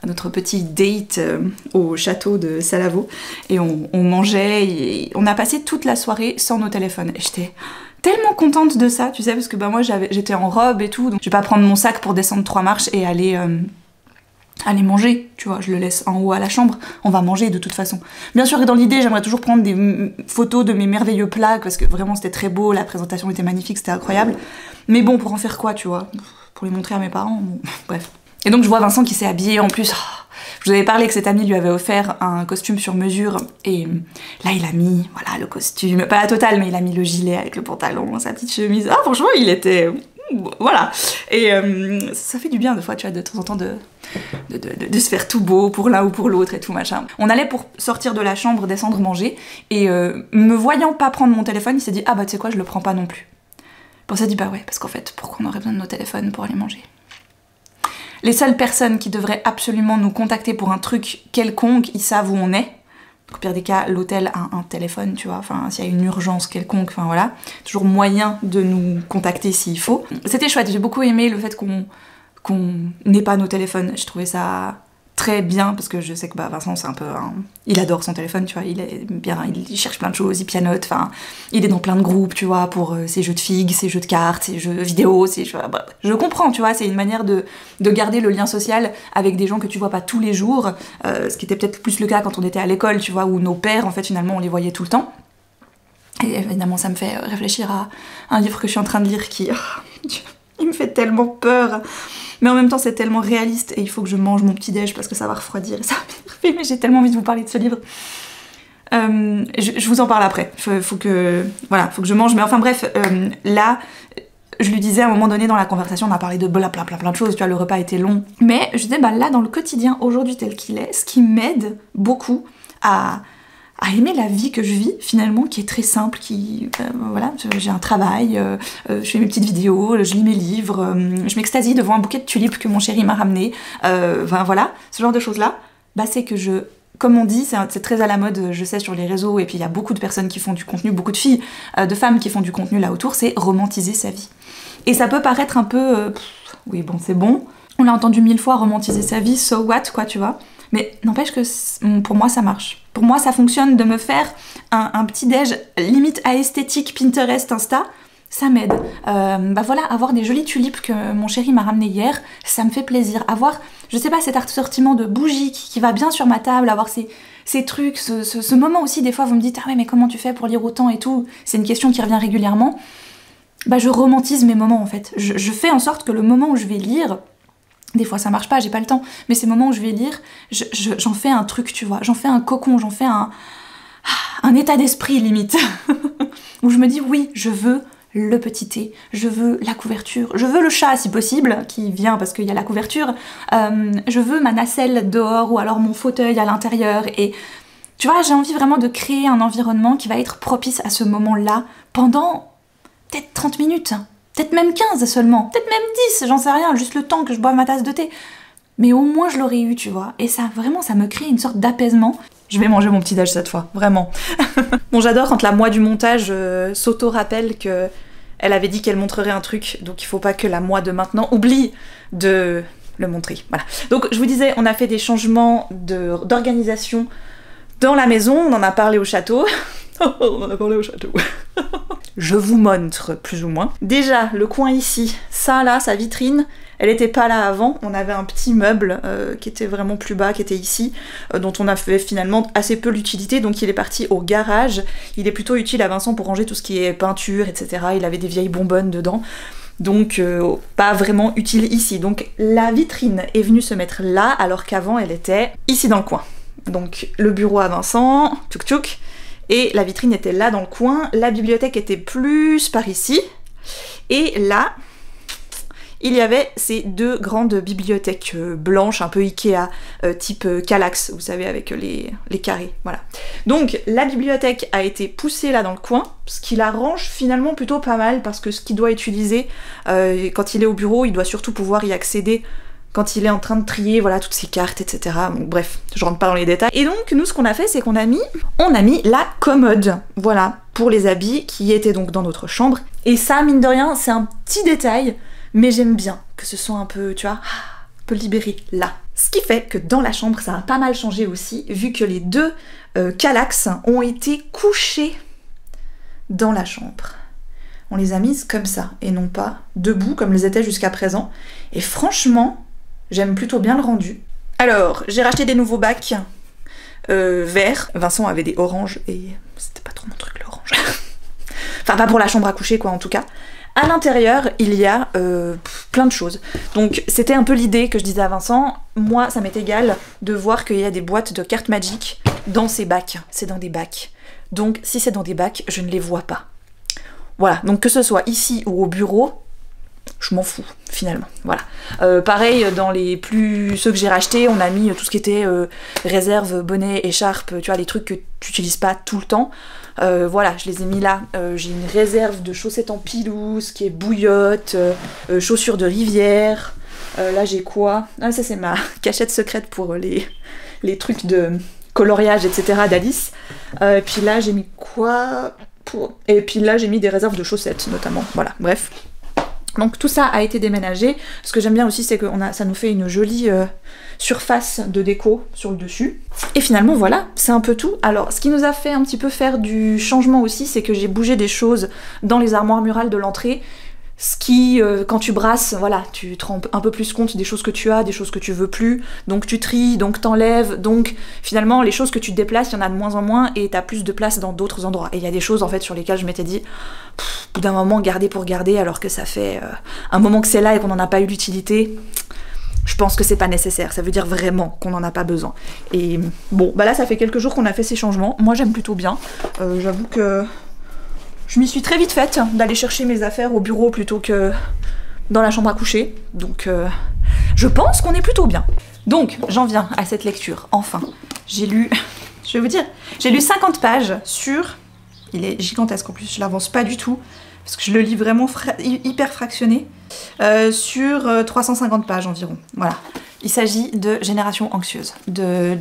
notre petit date au château de Salavo et on mangeait et on a passé toute la soirée sans nos téléphones. Et j'étais tellement contente de ça, tu sais, parce que bah moi j'étais en robe et tout, donc je vais pas prendre mon sac pour descendre 3 marches et aller manger, tu vois, je le laisse en haut à la chambre, on va manger de toute façon. Bien sûr, et dans l'idée, j'aimerais toujours prendre des photos de mes merveilleux plats, parce que vraiment c'était très beau, la présentation était magnifique, c'était incroyable. Mais bon, pour en faire quoi, tu vois? Pour les montrer à mes parents, bon, bref. Et donc je vois Vincent qui s'est habillé en plus. Je vous avais parlé que cet ami lui avait offert un costume sur mesure, et là il a mis, voilà, le costume, pas la totale, mais il a mis le gilet avec le pantalon, sa petite chemise. Ah, franchement, il était... Voilà. Et ça fait du bien, des fois, tu vois, de temps en temps, de se faire tout beau pour l'un ou pour l'autre et tout machin. On allait pour sortir de la chambre, descendre manger, et me voyant pas prendre mon téléphone, il s'est dit « Ah bah tu sais quoi, je le prends pas non plus ». Bon, ça dit bah ouais, parce qu'en fait, pourquoi on aurait besoin de nos téléphones pour aller manger? Les seules personnes qui devraient absolument nous contacter pour un truc quelconque, ils savent où on est. Au pire des cas, l'hôtel a un téléphone, tu vois, enfin, s'il y a une urgence quelconque, enfin voilà. Toujours moyen de nous contacter s'il faut. C'était chouette, j'ai beaucoup aimé le fait qu'on n'ait pas nos téléphones. Je trouvais ça très bien, parce que je sais que bah, Vincent, c'est un peu... il adore son téléphone, tu vois, il est bien, il cherche plein de choses, il pianote, enfin, il est dans plein de groupes, tu vois, pour ses jeux de figues, ses jeux de cartes, ses jeux vidéo, bah, je comprends, tu vois, c'est une manière de garder le lien social avec des gens que tu vois pas tous les jours, ce qui était peut-être plus le cas quand on était à l'école, tu vois, où nos pères, en fait, finalement, on les voyait tout le temps. Et évidemment, ça me fait réfléchir à un livre que je suis en train de lire qui... il me fait tellement peur. Mais en même temps, c'est tellement réaliste et il faut que je mange mon petit-déj parce que ça va refroidir et ça va m'énerver, mais j'ai tellement envie de vous parler de ce livre. Je vous en parle après. Faut que je mange. Mais enfin bref, là, je lui disais à un moment donné dans la conversation, on a parlé de plein de choses, tu vois, le repas était long. Mais je disais, bah là, dans le quotidien, aujourd'hui tel qu'il est, ce qui m'aide beaucoup à aimer la vie que je vis finalement, qui est très simple, voilà, j'ai un travail, je fais mes petites vidéos, je lis mes livres, je m'extasie devant un bouquet de tulipes que mon chéri m'a ramené, enfin voilà, ce genre de choses là, bah c'est que comme on dit, c'est très à la mode, je sais, sur les réseaux, et puis il y a beaucoup de personnes qui font du contenu, beaucoup de filles, de femmes qui font du contenu là autour, c'est romantiser sa vie. Et ça peut paraître un peu, oui bon c'est bon, on l'a entendu 1000 fois, romantiser sa vie, so what quoi, tu vois. Mais n'empêche que pour moi ça marche. Pour moi ça fonctionne de me faire un petit déj limite à esthétique Pinterest Insta, ça m'aide. Bah voilà, avoir des jolies tulipes que mon chéri m'a ramené hier, ça me fait plaisir. Avoir, je sais pas, cet assortiment de bougies qui va bien sur ma table, avoir ces trucs, ce moment aussi, des fois vous me dites ah ouais mais comment tu fais pour lire autant et tout, c'est une question qui revient régulièrement. Bah je romantise mes moments en fait. Je fais en sorte que le moment où je vais lire, des fois ça marche pas, j'ai pas le temps, mais ces moments où je vais lire, j'en fais un truc, tu vois, j'en fais un cocon, j'en fais un état d'esprit limite, où je me dis oui, je veux le petit thé, je veux la couverture, je veux le chat si possible, qui vient parce qu'il y a la couverture, je veux ma nacelle dehors ou alors mon fauteuil à l'intérieur, et tu vois, j'ai envie vraiment de créer un environnement qui va être propice à ce moment-là pendant peut-être 30 minutes. Peut-être même 15 seulement, peut-être même 10, j'en sais rien, juste le temps que je boive ma tasse de thé. Mais au moins je l'aurais eu, tu vois. Et ça, vraiment, ça me crée une sorte d'apaisement. Je vais manger mon petit-déj cette fois, vraiment. Bon, j'adore quand la moi du montage s'auto-rappelle que elle avait dit qu'elle montrerait un truc, donc il faut pas que la moi de maintenant oublie de le montrer. Voilà. Donc je vous disais, on a fait des changements d'organisation dans la maison, on en a parlé au château. On en a parlé au château. Je vous montre plus ou moins. Déjà, le coin ici, ça là, sa vitrine, elle était pas là avant. On avait un petit meuble qui était vraiment plus bas, qui était ici, dont on a fait finalement assez peu l'utilité, donc il est parti au garage. Il est plutôt utile à Vincent pour ranger tout ce qui est peinture, etc. Il avait des vieilles bonbonnes dedans. Donc pas vraiment utile ici. Donc la vitrine est venue se mettre là, alors qu'avant elle était ici dans le coin. Donc le bureau à Vincent, tchouk tchouk. Et la vitrine était là dans le coin, la bibliothèque était plus par ici, et là, il y avait ces deux grandes bibliothèques blanches, un peu Ikea, type Kallax, vous savez, avec les carrés, voilà. Donc la bibliothèque a été poussée là dans le coin, ce qui l'arrange finalement plutôt pas mal, parce que ce qu'il doit utiliser, quand il est au bureau, il doit surtout pouvoir y accéder quand il est en train de trier, voilà, toutes ses cartes, etc. Bon, bref, je rentre pas dans les détails. Et donc, nous, ce qu'on a fait, c'est qu'on a mis la commode, voilà, pour les habits qui étaient donc dans notre chambre. Et ça, mine de rien, c'est un petit détail, mais j'aime bien que ce soit un peu, tu vois, un peu libéré là. Ce qui fait que dans la chambre, ça a pas mal changé aussi, vu que les deux Kallax ont été couchés dans la chambre. On les a mises comme ça, et non pas debout comme les étaient jusqu'à présent. Et franchement, j'aime plutôt bien le rendu. Alors, j'ai racheté des nouveaux bacs verts. Vincent avait des oranges, et c'était pas trop mon truc l'orange. Enfin, pas pour la chambre à coucher, quoi, en tout cas. À l'intérieur, il y a plein de choses. Donc, c'était un peu l'idée que je disais à Vincent. Moi, ça m'est égal de voir qu'il y a des boîtes de cartes Magic dans ces bacs. C'est dans des bacs. Donc, si c'est dans des bacs, je ne les vois pas. Voilà, donc que ce soit ici ou au bureau, je m'en fous, finalement. Voilà. Pareil, dans ceux que j'ai rachetés, on a mis tout ce qui était réserve, bonnet, écharpe, tu vois, les trucs que tu n'utilises pas tout le temps. Voilà, je les ai mis là. J'ai une réserve de chaussettes en pilouse qui est bouillotte, chaussures de rivière. Là, j'ai quoi? Ah, ça, c'est ma cachette secrète pour les trucs de coloriage, etc. d'Alice. Et puis là, j'ai mis quoi Et puis là, j'ai mis des réserves de chaussettes, notamment. Voilà, bref. Donc tout ça a été déménagé. Ce que j'aime bien aussi, c'est que ça nous fait une jolie surface de déco sur le dessus. Et finalement, voilà, c'est un peu tout. Alors, ce qui nous a fait un petit peu faire du changement aussi, c'est que j'ai bougé des choses dans les armoires murales de l'entrée. Ce qui, quand tu brasses, voilà, tu te rends un peu plus compte des choses que tu as, des choses que tu veux plus, donc tu tries, donc t'enlèves, donc finalement les choses que tu déplaces, il y en a de moins en moins et t'as plus de place dans d'autres endroits. Et il y a des choses en fait sur lesquelles je m'étais dit, au bout d'un moment, garder pour garder, alors que ça fait un moment que c'est là et qu'on n'en a pas eu l'utilité, je pense que c'est pas nécessaire, ça veut dire vraiment qu'on n'en a pas besoin. Et bon, bah là ça fait quelques jours qu'on a fait ces changements, moi j'aime plutôt bien, j'avoue que je m'y suis très vite faite d'aller chercher mes affaires au bureau plutôt que dans la chambre à coucher. Donc je pense qu'on est plutôt bien. Donc j'en viens à cette lecture. Enfin, j'ai lu, je vais vous dire, j'ai lu 50 pages sur... Il est gigantesque en plus, je l'avance pas du tout. Parce que je le lis vraiment hyper fractionné. Sur 350 pages environ. Voilà. Il s'agit de Génération anxieuse de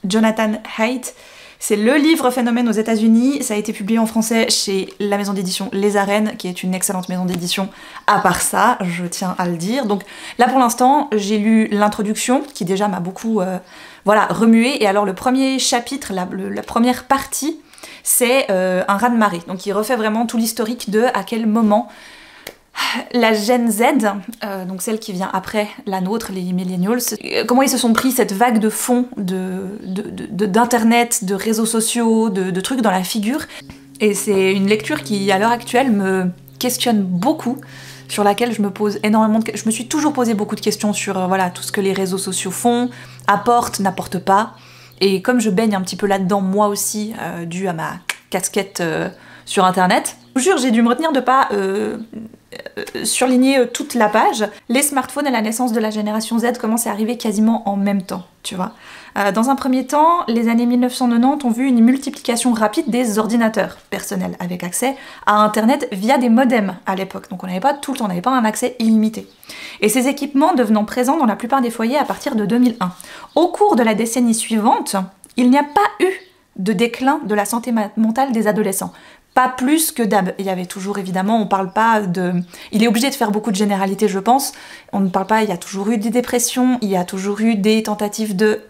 Jonathan Haidt. C'est le livre phénomène aux États-Unis. Ça a été publié en français chez la maison d'édition Les Arènes, qui est une excellente maison d'édition. À part ça, je tiens à le dire. Donc là, pour l'instant, j'ai lu l'introduction, qui déjà m'a beaucoup voilà, remué. Et alors, le premier chapitre, la première partie, c'est un raz-de-marée. Donc il refait vraiment tout l'historique de à quel moment la Gen Z, donc celle qui vient après la nôtre, les millennials, comment ils se sont pris cette vague de fond d'internet, de réseaux sociaux, de trucs dans la figure. Et c'est une lecture qui, à l'heure actuelle, me questionne beaucoup, sur laquelle je me pose énormément de... Je me suis toujours posé beaucoup de questions sur voilà, tout ce que les réseaux sociaux font, apportent, n'apportent pas. Et comme je baigne un petit peu là-dedans, moi aussi, dû à ma casquette sur Internet, je vous jure, j'ai dû me retenir de pas surligner toute la page. Les smartphones et la naissance de la génération Z commencent à arriver quasiment en même temps, tu vois. Dans un premier temps, les années 1990 ont vu une multiplication rapide des ordinateurs personnels, avec accès à Internet via des modems à l'époque. Donc on n'avait pas tout le temps, on n'avait pas un accès illimité. Et ces équipements devenant présents dans la plupart des foyers à partir de 2001. Au cours de la décennie suivante, il n'y a pas eu de déclin de la santé mentale des adolescents. Pas plus que d'hab. Il y avait toujours, évidemment, on parle pas de... Il est obligé de faire beaucoup de généralités, je pense. On ne parle pas, il y a toujours eu des dépressions, il y a toujours eu des tentatives de...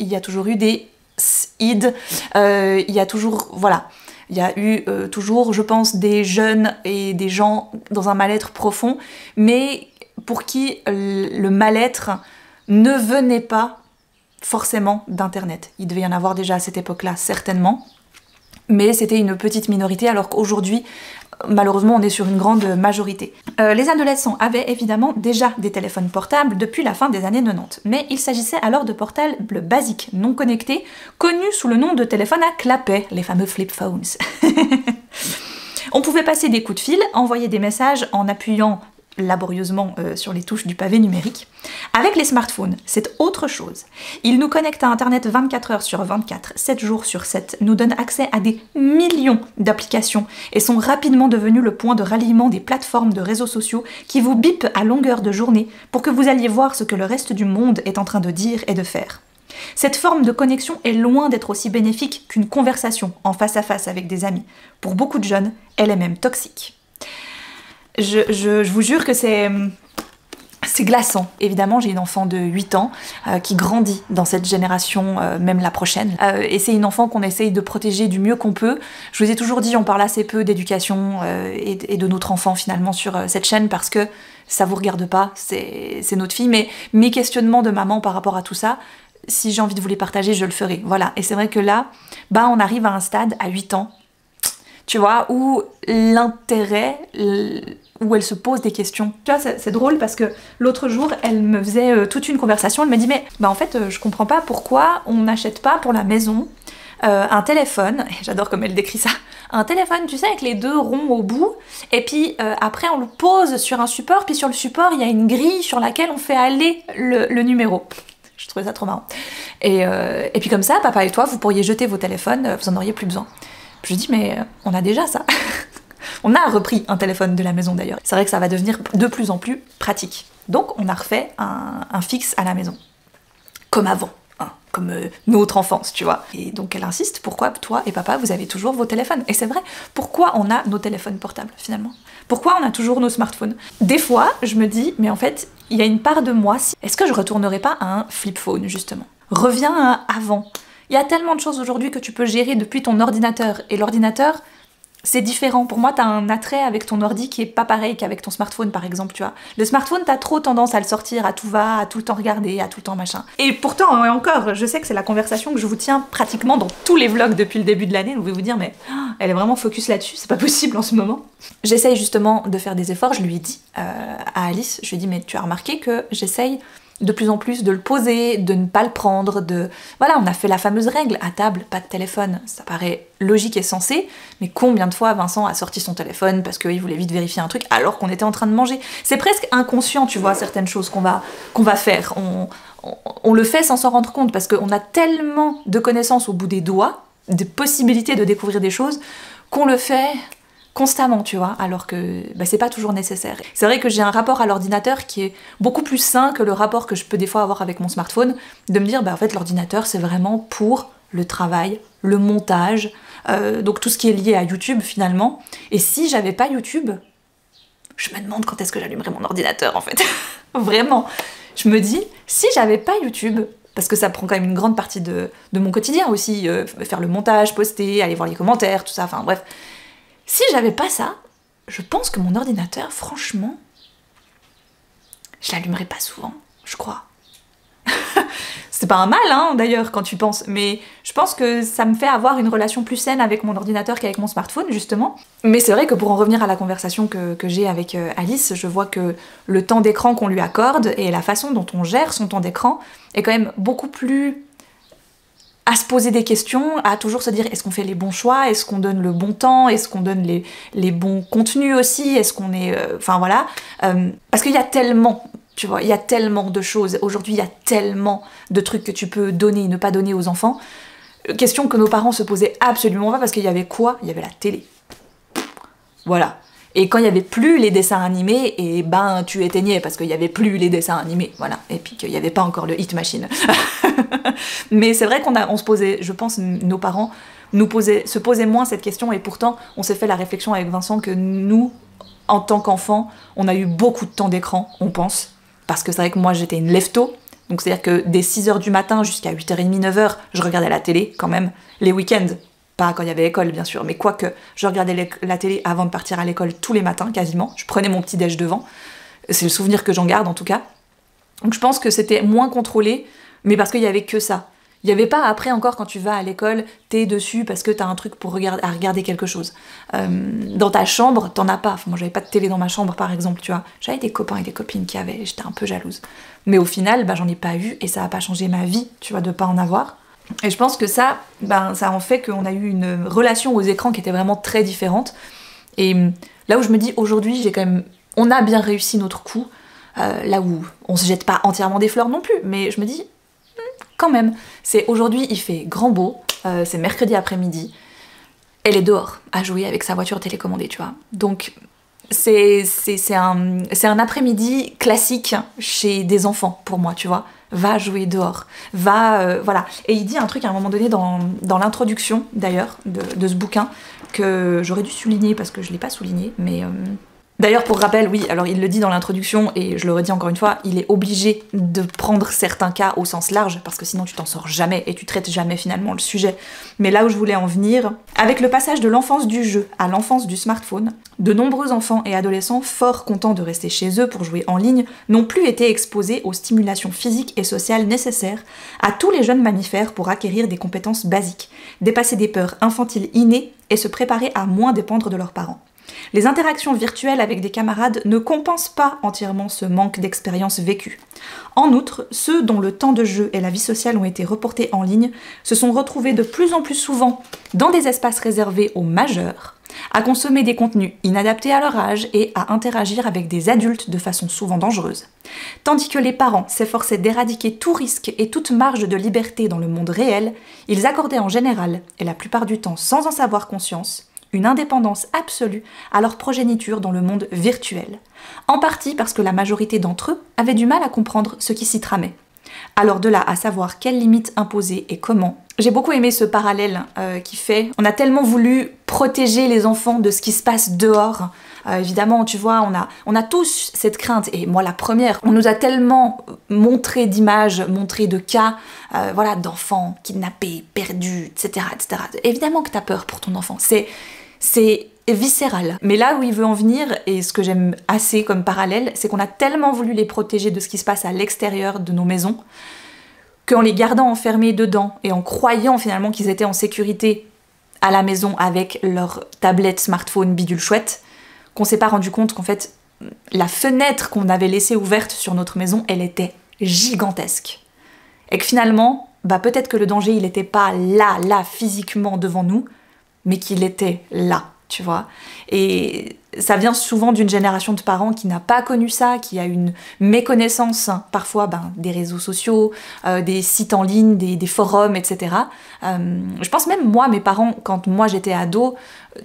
Il y a toujours eu des SID, il y a toujours... Voilà. Il y a eu toujours, je pense, des jeunes et des gens dans un mal-être profond, mais pour qui le mal-être ne venait pas forcément d'Internet. Il devait y en avoir déjà à cette époque-là, certainement. Mais c'était une petite minorité, alors qu'aujourd'hui, malheureusement, on est sur une grande majorité. Les adolescents avaient évidemment déjà des téléphones portables depuis la fin des années 90, mais il s'agissait alors de portables basiques, non connectés, connus sous le nom de téléphones à clapet, les fameux flip phones. On pouvait passer des coups de fil, envoyer des messages en appuyant laborieusement sur les touches du pavé numérique. Avec les smartphones, c'est autre chose. Ils nous connectent à Internet 24 heures sur 24, 7 jours sur 7, nous donnent accès à des millions d'applications et sont rapidement devenus le point de ralliement des plateformes de réseaux sociaux qui vous bipent à longueur de journée pour que vous alliez voir ce que le reste du monde est en train de dire et de faire. Cette forme de connexion est loin d'être aussi bénéfique qu'une conversation en face à face avec des amis. Pour beaucoup de jeunes, elle est même toxique. Je vous jure que c'est c'est glaçant. Évidemment, j'ai une enfant de 8 ans qui grandit dans cette génération, même la prochaine. Et c'est une enfant qu'on essaye de protéger du mieux qu'on peut. Je vous ai toujours dit, on parle assez peu d'éducation et de notre enfant finalement sur cette chaîne parce que ça vous regarde pas, c'est notre fille. Mais mes questionnements de maman par rapport à tout ça, si j'ai envie de vous les partager, je le ferai. Voilà. Et c'est vrai que là, on arrive à un stade à 8 ans, tu vois, où l'intérêt, où elle se pose des questions. Tu vois, c'est drôle parce que l'autre jour, elle me faisait toute une conversation, elle me dit mais en fait, je comprends pas pourquoi on n'achète pas pour la maison un téléphone, et j'adore comme elle décrit ça, un téléphone, tu sais, avec les 2 ronds au bout, et puis après on le pose sur un support, puis sur le support, il y a une grille sur laquelle on fait aller le numéro. Je trouvais ça trop marrant. Et puis comme ça, papa et toi, vous pourriez jeter vos téléphones, vous en auriez plus besoin. Je dis mais on a déjà ça. On a repris un téléphone de la maison d'ailleurs. C'est vrai que ça va devenir de plus en plus pratique. Donc on a refait un fixe à la maison. Comme avant, hein, comme notre enfance, tu vois. Et donc elle insiste, pourquoi toi et papa, vous avez toujours vos téléphones? Et c'est vrai, pourquoi on a nos téléphones portables finalement? Pourquoi on a toujours nos smartphones? Des fois, je me dis, mais en fait, il y a une part de moi, est-ce que je retournerais pas à un flip phone justement? Reviens à avant. Il y a tellement de choses aujourd'hui que tu peux gérer depuis ton ordinateur. Et l'ordinateur, c'est différent. Pour moi, t'as un attrait avec ton ordi qui est pas pareil qu'avec ton smartphone, par exemple, tu vois. Le smartphone, t'as trop tendance à le sortir à tout va, à tout le temps regarder, à tout le temps machin. Et pourtant, et encore, je sais que c'est la conversation que je vous tiens pratiquement dans tous les vlogs depuis le début de l'année. Vous pouvez vous dire, mais elle est vraiment focus là-dessus, c'est pas possible en ce moment. J'essaye justement de faire des efforts. Je lui ai dit à Alice, je lui ai dit, mais tu as remarqué que j'essaye de plus en plus de le poser, de ne pas le prendre, Voilà, on a fait la fameuse règle, à table, pas de téléphone. Ça paraît logique et sensé, mais combien de fois Vincent a sorti son téléphone parce qu'il voulait vite vérifier un truc alors qu'on était en train de manger? C'est presque inconscient, tu vois, certaines choses qu'on va faire. On le fait sans s'en rendre compte parce qu'on a tellement de connaissances au bout des doigts, de possibilités de découvrir des choses, qu'on le fait constamment, tu vois, alors que c'est pas toujours nécessaire. C'est vrai que j'ai un rapport à l'ordinateur qui est beaucoup plus sain que le rapport que je peux des fois avoir avec mon smartphone, de me dire, en fait, l'ordinateur, c'est vraiment pour le travail, le montage, donc tout ce qui est lié à YouTube, finalement. Et si j'avais pas YouTube, je me demande quand est-ce que j'allumerais mon ordinateur, en fait. Vraiment. Je me dis, si j'avais pas YouTube, parce que ça prend quand même une grande partie de mon quotidien aussi, faire le montage, poster, aller voir les commentaires, tout ça, enfin bref. Si j'avais pas ça, je pense que mon ordinateur, franchement, je l'allumerais pas souvent, je crois. C'est pas un mal, hein, d'ailleurs, quand tu penses, mais je pense que ça me fait avoir une relation plus saine avec mon ordinateur qu'avec mon smartphone, justement. Mais c'est vrai que pour en revenir à la conversation que j'ai avec Alice, je vois que le temps d'écran qu'on lui accorde et la façon dont on gère son temps d'écran est quand même beaucoup plus à se poser des questions, à toujours se dire est-ce qu'on fait les bons choix, est-ce qu'on donne le bon temps, est-ce qu'on donne les bons contenus aussi, est-ce qu'on est... Enfin voilà. Parce qu'il y a tellement, tu vois, il y a tellement de choses. Aujourd'hui, il y a tellement de trucs que tu peux donner et ne pas donner aux enfants. Question que nos parents se posaient absolument pas parce qu'il y avait quoi? Il y avait la télé. Voilà. Et quand il n'y avait plus les dessins animés, et tu éteignais parce qu'il n'y avait plus les dessins animés, voilà. Et puis qu'il n'y avait pas encore le Hit Machine. Mais c'est vrai on se posait, je pense, nos parents se posaient moins cette question, et pourtant, on s'est fait la réflexion avec Vincent que nous, en tant qu'enfants, on a eu beaucoup de temps d'écran, on pense. Parce que c'est vrai que moi, j'étais une lève-tôt. Donc c'est-à-dire que dès 6h du matin jusqu'à 8h30, 9h, je regardais la télé, quand même, les week-ends. Pas quand il y avait l'école, bien sûr, mais quoique, je regardais la télé avant de partir à l'école tous les matins, quasiment. Je prenais mon petit déj devant. C'est le souvenir que j'en garde, en tout cas. Donc je pense que c'était moins contrôlé, mais parce qu'il y avait que ça. Il n'y avait pas, après encore, quand tu vas à l'école, t'es dessus parce que t'as un truc pour regarder quelque chose. Dans ta chambre, t'en as pas. Enfin, moi, j'avais pas de télé dans ma chambre, par exemple, tu vois. J'avais des copains et des copines qui avaient, j'étais un peu jalouse. Mais au final, j'en ai pas eu, et ça a pas changé ma vie, tu vois, de pas en avoir. Et je pense que ça en fait qu'on a eu une relation aux écrans qui était vraiment très différente. Et là où je me dis, aujourd'hui, on a bien réussi notre coup, là où on se jette pas entièrement des fleurs non plus, mais je me dis, quand même, aujourd'hui, il fait grand beau, c'est mercredi après-midi, elle est dehors à jouer avec sa voiture télécommandée, tu vois. Donc, c'est un après-midi classique chez des enfants, pour moi, tu vois. Va jouer dehors, voilà. Et il dit un truc à un moment donné dans l'introduction, d'ailleurs, de ce bouquin, que j'aurais dû souligner parce que je l'ai pas souligné, mais D'ailleurs, pour rappel, oui, alors il le dit dans l'introduction, et je le redis encore une fois, il est obligé de prendre certains cas au sens large, parce que sinon tu t'en sors jamais, et tu traites jamais finalement le sujet. Mais là où je voulais en venir, avec le passage de l'enfance du jeu à l'enfance du smartphone, de nombreux enfants et adolescents, fort contents de rester chez eux pour jouer en ligne, n'ont plus été exposés aux stimulations physiques et sociales nécessaires à tous les jeunes mammifères pour acquérir des compétences basiques, dépasser des peurs infantiles innées et se préparer à moins dépendre de leurs parents. Les interactions virtuelles avec des camarades ne compensent pas entièrement ce manque d'expérience vécue. En outre, ceux dont le temps de jeu et la vie sociale ont été reportés en ligne se sont retrouvés de plus en plus souvent dans des espaces réservés aux majeurs, à consommer des contenus inadaptés à leur âge et à interagir avec des adultes de façon souvent dangereuse. Tandis que les parents s'efforçaient d'éradiquer tout risque et toute marge de liberté dans le monde réel, ils accordaient en général, et la plupart du temps sans en savoir conscience, une indépendance absolue à leur progéniture dans le monde virtuel, en partie parce que la majorité d'entre eux avaient du mal à comprendre ce qui s'y tramait. Alors de là à savoir quelles limites imposer et comment, j'ai beaucoup aimé ce parallèle qui fait, on a tellement voulu protéger les enfants de ce qui se passe dehors. Évidemment, tu vois, on a tous cette crainte, et moi la première, on nous a tellement montré d'images, montré de cas, voilà, d'enfants kidnappés, perdus, etc., etc. Évidemment que t'as peur pour ton enfant, c'est viscéral. Mais là où il veut en venir, et ce que j'aime assez comme parallèle, c'est qu'on a tellement voulu les protéger de ce qui se passe à l'extérieur de nos maisons, qu'en les gardant enfermés dedans, et en croyant finalement qu'ils étaient en sécurité à la maison avec leur tablette, smartphone, bidule chouette, qu'on s'est pas rendu compte qu'en fait, la fenêtre qu'on avait laissée ouverte sur notre maison, elle était gigantesque. Et que finalement, bah peut-être que le danger, il était pas là, physiquement devant nous, mais qu'il était là, tu vois. Et ça vient souvent d'une génération de parents qui n'a pas connu ça, qui a une méconnaissance, parfois des réseaux sociaux, des sites en ligne, des forums, etc. Je pense même moi, mes parents, quand moi j'étais ado,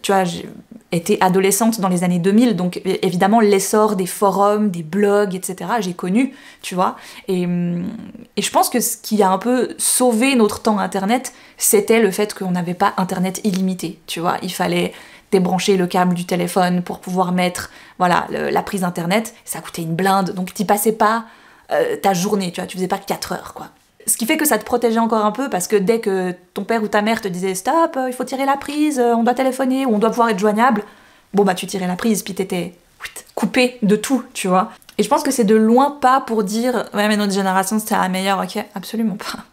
tu vois, j'ai été adolescente dans les années 2000, donc évidemment l'essor des forums, des blogs, etc. j'ai connu, tu vois. Et je pense que ce qui a un peu sauvé notre temps Internet, c'était le fait qu'on n'avait pas Internet illimité, tu vois. Il fallait débrancher le câble du téléphone pour pouvoir mettre voilà, la prise Internet, ça coûtait une blinde, donc t'y passais pas ta journée, tu vois, tu faisais pas 4 heures, quoi. Ce qui fait que ça te protégeait encore un peu, parce que dès que ton père ou ta mère te disait « Stop, il faut tirer la prise, on doit téléphoner, ou on doit pouvoir être joignable », bon bah tu tirais la prise, puis t'étais coupé de tout, tu vois. Et je pense que c'est de loin pas pour dire « Ouais, mais notre génération c'était la meilleure », ok, absolument pas.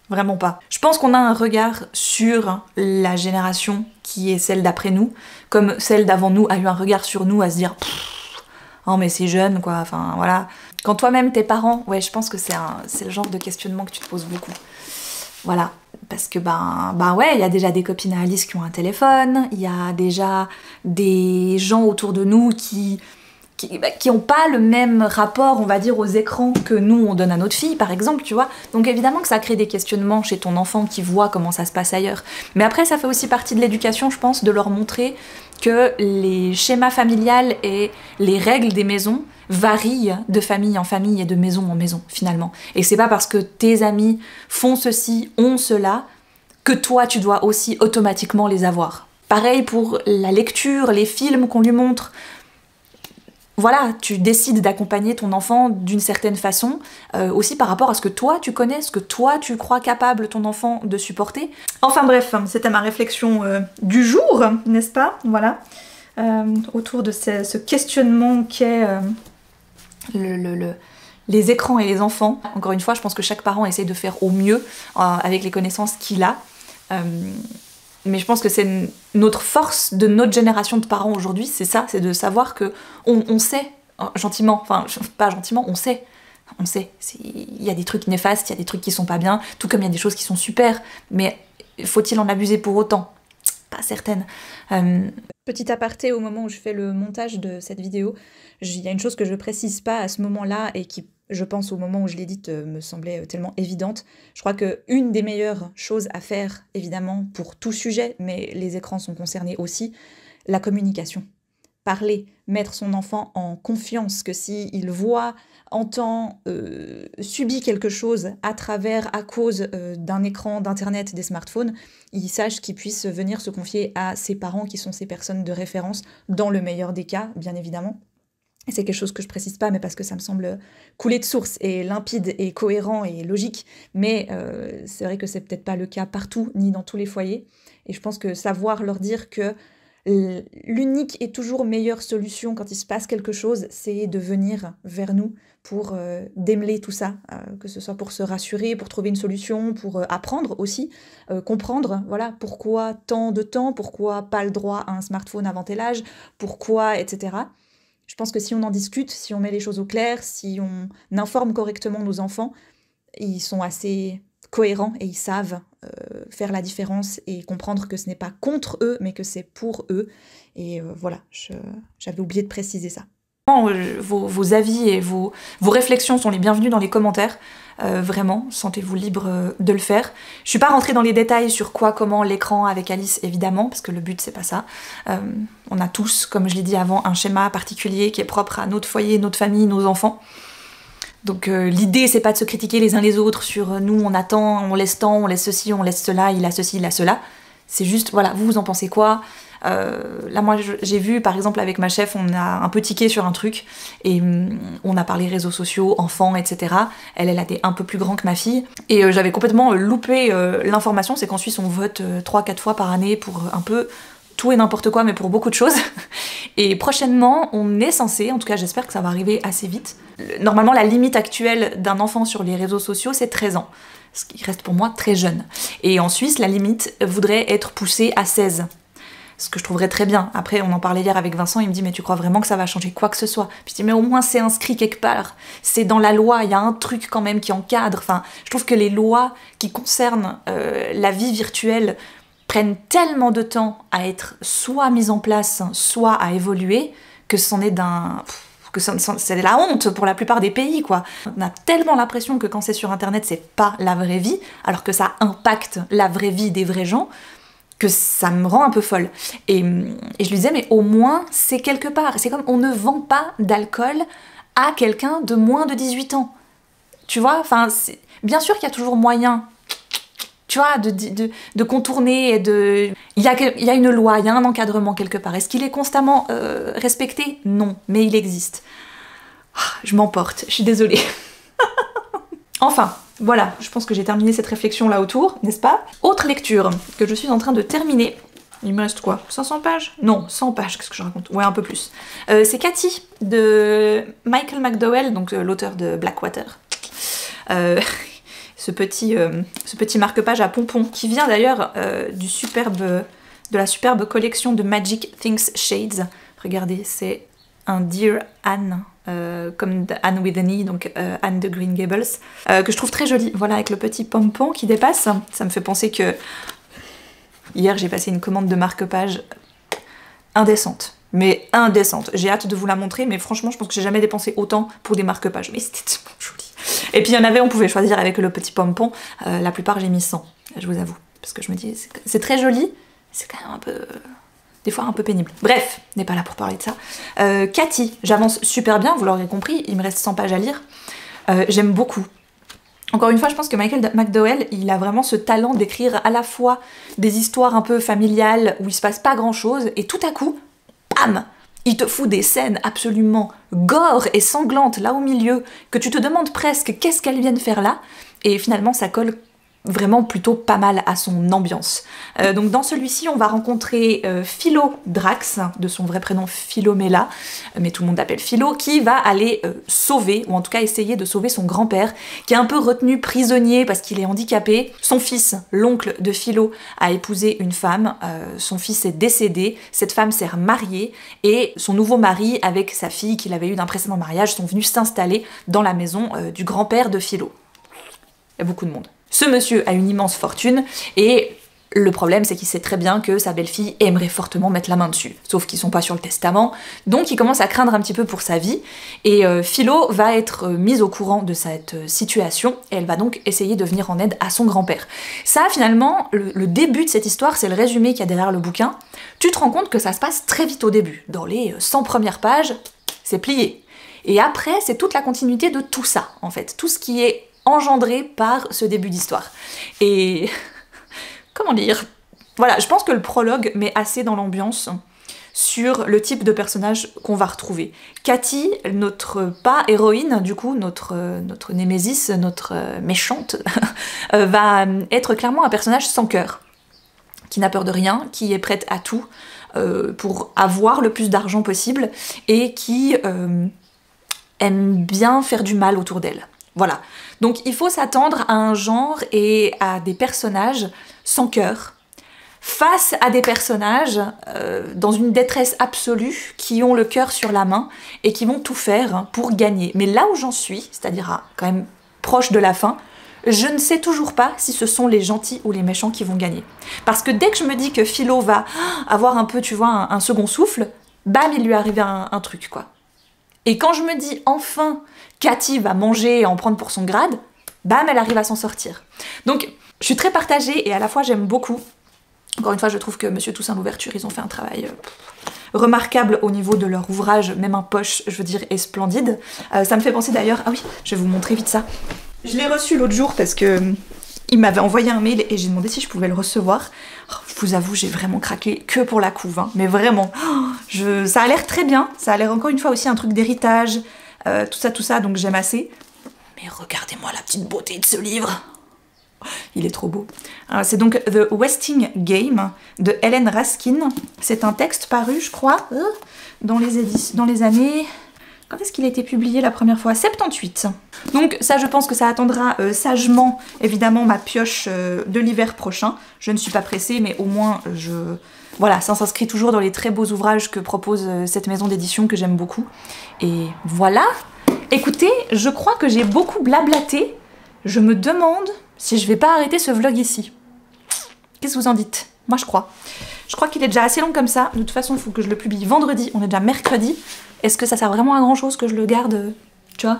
Vraiment pas. Je pense qu'on a un regard sur la génération qui est celle d'après nous, comme celle d'avant nous a eu un regard sur nous à se dire « Oh mais c'est jeune, quoi, enfin voilà ». Quand toi-même t'es parent, ouais, je pense que c'est le genre de questionnement que tu te poses beaucoup. Voilà, parce que ouais, il y a déjà des copines à Alice qui ont un téléphone, il y a déjà des gens autour de nous qui ont pas le même rapport, on va dire, aux écrans que nous on donne à notre fille, par exemple, tu vois. Donc évidemment que ça crée des questionnements chez ton enfant qui voit comment ça se passe ailleurs. Mais après, ça fait aussi partie de l'éducation, je pense, de leur montrer que les schémas familiales et les règles des maisons varient de famille en famille et de maison en maison, finalement. Et c'est pas parce que tes amis font ceci, ont cela, que toi, tu dois aussi automatiquement les avoir. Pareil pour la lecture, les films qu'on lui montre. Voilà, tu décides d'accompagner ton enfant d'une certaine façon, aussi par rapport à ce que toi tu connais, ce que toi tu crois capable ton enfant de supporter. Enfin bref, c'était ma réflexion du jour, n'est-ce pas? Voilà, autour de ce questionnement qu'est les écrans et les enfants. Encore une fois, je pense que chaque parent essaie de faire au mieux avec les connaissances qu'il a. Mais je pense que c'est notre force de notre génération de parents aujourd'hui, c'est ça, c'est de savoir que on sait, gentiment, enfin pas gentiment, on sait, il y a des trucs néfastes, il y a des trucs qui sont pas bien, tout comme il y a des choses qui sont super, mais faut-il en abuser pour autant? Pas certaine. Petit aparté, au moment où je fais le montage de cette vidéo, il y a une chose que je précise pas à ce moment-là et qui, je pense, au moment où je l'ai dite, me semblait tellement évidente. Je crois qu'une des meilleures choses à faire, évidemment, pour tout sujet, mais les écrans sont concernés aussi, la communication. parler, mettre son enfant en confiance, que s'il voit, entend, subit quelque chose à cause d'un écran, d'internet, des smartphones, il sache qu'il puisse venir se confier à ses parents qui sont ses personnes de référence, dans le meilleur des cas, bien évidemment. Et c'est quelque chose que je précise pas, mais parce que ça me semble couler de source et limpide et cohérent et logique, mais c'est vrai que c'est peut-être pas le cas partout, ni dans tous les foyers, et je pense que savoir leur dire que l'unique et toujours meilleure solution quand il se passe quelque chose, c'est de venir vers nous pour démêler tout ça, que ce soit pour se rassurer, pour trouver une solution, pour apprendre aussi, comprendre, voilà, pourquoi tant de temps, pourquoi pas le droit à un smartphone avant tel âge, pourquoi, etc. Je pense que si on en discute, si on met les choses au clair, si on informe correctement nos enfants, ils sont assez cohérents et ils savent faire la différence et comprendre que ce n'est pas contre eux, mais que c'est pour eux. Et voilà, j'avais oublié de préciser ça. Vos avis et vos réflexions sont les bienvenus dans les commentaires. Vraiment, sentez-vous libre de le faire. Je suis pas rentrée dans les détails sur quoi, comment, l'écran avec Alice, évidemment, parce que le but c'est pas ça. On a tous, comme je l'ai dit avant, un schéma particulier qui est propre à notre foyer, notre famille, nos enfants. Donc l'idée c'est pas de se critiquer les uns les autres sur nous on attend, on laisse tant, on laisse ceci, on laisse cela, il a ceci, il a cela. C'est juste, voilà, vous en pensez quoi? Là moi j'ai vu par exemple avec ma chef, on a un peu tiqué sur un truc et on a parlé réseaux sociaux, enfants, etc. Elle a été un peu plus grand que ma fille et j'avais complètement loupé l'information, c'est qu'en Suisse on vote 3-4 fois par année pour un peu tout et n'importe quoi, mais pour beaucoup de choses. Et prochainement, on est censé, en tout cas j'espère que ça va arriver assez vite. Normalement, la limite actuelle d'un enfant sur les réseaux sociaux, c'est 13 ans. Ce qui reste pour moi très jeune. Et en Suisse, la limite voudrait être poussée à 16. Ce que je trouverais très bien. Après, on en parlait hier avec Vincent, il me dit « Mais tu crois vraiment que ça va changer quoi que ce soit ?» Puis je dis « Mais au moins c'est inscrit quelque part. C'est dans la loi, il y a un truc quand même qui encadre. » Enfin, je trouve que les lois qui concernent la vie virtuelle prennent tellement de temps à être soit mises en place, soit à évoluer, que c'en est c'est la honte pour la plupart des pays, quoi. On a tellement l'impression que quand c'est sur internet, c'est pas la vraie vie, alors que ça impacte la vraie vie des vrais gens, que ça me rend un peu folle. Et je lui disais, mais au moins, c'est quelque part. C'est comme, on ne vend pas d'alcool à quelqu'un de moins de 18 ans. Tu vois, enfin, bien sûr qu'il y a toujours moyen, tu vois, de contourner et de... Il y a une loi, il y a un encadrement quelque part. Est-ce qu'il est constamment respecté? Non, mais il existe. Je m'emporte, je suis désolée. Enfin, voilà, je pense que j'ai terminé cette réflexion là autour, n'est-ce pas? Autre lecture que je suis en train de terminer. Il me reste quoi? 500 pages? Non, 100 pages, qu'est-ce que je raconte? Ouais, un peu plus. C'est Cathy, de Michael McDowell, donc l'auteur de Blackwater. Ce petit marque-page à pompons, qui vient d'ailleurs de la superbe collection de Magic Things Shades. Regardez, c'est un Dear Anne, comme Anne with an E, donc Anne de Green Gables, que je trouve très joli, voilà, avec le petit pompon qui dépasse. Ça me fait penser que hier j'ai passé une commande de marque-page indécente. Mais indécente. J'ai hâte de vous la montrer, mais franchement, je pense que j'ai jamais dépensé autant pour des marque-pages. Mais c'était tellement joli. Et puis il y en avait, on pouvait choisir avec le petit pompon. La plupart, j'ai mis 100, je vous avoue. Parce que je me dis, c'est très joli, c'est quand même un peu... des fois un peu pénible. Bref, on n'est pas là pour parler de ça. Cathy, j'avance super bien, vous l'aurez compris, il me reste 100 pages à lire. J'aime beaucoup. Encore une fois, je pense que Michael McDowell, il a vraiment ce talent d'écrire à la fois des histoires un peu familiales, où il se passe pas grand-chose, et tout à coup, bam, il te fout des scènes absolument gore et sanglantes là au milieu, que tu te demandes presque qu'est-ce qu'elles viennent faire là, et finalement ça colle vraiment plutôt pas mal à son ambiance. Donc dans celui-ci, on va rencontrer Philo Drax, de son vrai prénom Philomela, mais tout le monde l'appelle Philo, qui va aller sauver, ou en tout cas essayer de sauver son grand-père, qui est un peu retenu prisonnier parce qu'il est handicapé. Son fils, l'oncle de Philo, a épousé une femme, son fils est décédé, cette femme s'est remariée, et son nouveau mari, avec sa fille qu'il avait eue d'un précédent mariage, sont venus s'installer dans la maison du grand-père de Philo. Il y a beaucoup de monde. Ce monsieur a une immense fortune et Le problème, c'est qu'il sait très bien que sa belle-fille aimerait fortement mettre la main dessus, sauf qu'ils sont pas sur le testament, donc il commence à craindre un petit peu pour sa vie, et Philo va être mise au courant de cette situation, et elle va donc essayer de venir en aide à son grand-père. Ça, finalement, le début de cette histoire, c'est le résumé qu'il y a derrière le bouquin. Tu te rends compte que ça se passe très vite au début. Dans les 100 premières pages, c'est plié. Et après, c'est toute la continuité de tout ça, en fait, tout ce qui est engendré par ce début d'histoire. Et... comment dire? Voilà, je pense que le prologue met assez dans l'ambiance sur le type de personnage qu'on va retrouver. Cathy, notre pas héroïne, du coup, notre némésis, notre méchante, va être clairement un personnage sans cœur, qui n'a peur de rien, qui est prête à tout pour avoir le plus d'argent possible, et qui aime bien faire du mal autour d'elle. Voilà. Donc il faut s'attendre à un genre et à des personnages sans cœur, face à des personnages dans une détresse absolue, qui ont le cœur sur la main et qui vont tout faire pour gagner. Mais là où j'en suis, c'est-à-dire quand même proche de la fin, je ne sais toujours pas si ce sont les gentils ou les méchants qui vont gagner. Parce que dès que je me dis que Philo va avoir un peu, tu vois, un second souffle, bam, il lui arrive un truc, quoi. Et quand je me dis, enfin, Cathy va manger et en prendre pour son grade, bam, elle arrive à s'en sortir. Donc, je suis très partagée et à la fois j'aime beaucoup. Encore une fois, je trouve que Monsieur Toussaint Louverture, ils ont fait un travail remarquable au niveau de leur ouvrage, même un poche, je veux dire, est splendide. Ça me fait penser d'ailleurs... ah oui, je vais vous montrer vite ça. Je l'ai reçu l'autre jour parce que il m'avait envoyé un mail et j'ai demandé si je pouvais le recevoir. Oh, je vous avoue, j'ai vraiment craqué que pour la couve, hein, mais vraiment. Oh, ça a l'air très bien, ça a l'air encore une fois aussi un truc d'héritage, tout ça, donc j'aime assez. Mais regardez-moi la petite beauté de ce livre. Il est trop beau. C'est donc The Westing Game de Helen Raskin. C'est un texte paru, je crois, dans les années... Quand est-ce qu'il a été publié la première fois? 78. Donc ça, je pense que ça attendra sagement, évidemment, ma pioche de l'hiver prochain. Je ne suis pas pressée, mais au moins, voilà, ça s'inscrit toujours dans les très beaux ouvrages que propose cette maison d'édition que j'aime beaucoup. Et voilà. Écoutez, je crois que j'ai beaucoup blablaté. Je me demande si je vais pas arrêter ce vlog ici. Qu'est-ce que vous en dites? Moi, je crois. Je crois qu'il est déjà assez long comme ça. De toute façon, il faut que je le publie vendredi. On est déjà mercredi. Est-ce que ça sert vraiment à grand chose que je le garde? Tu vois?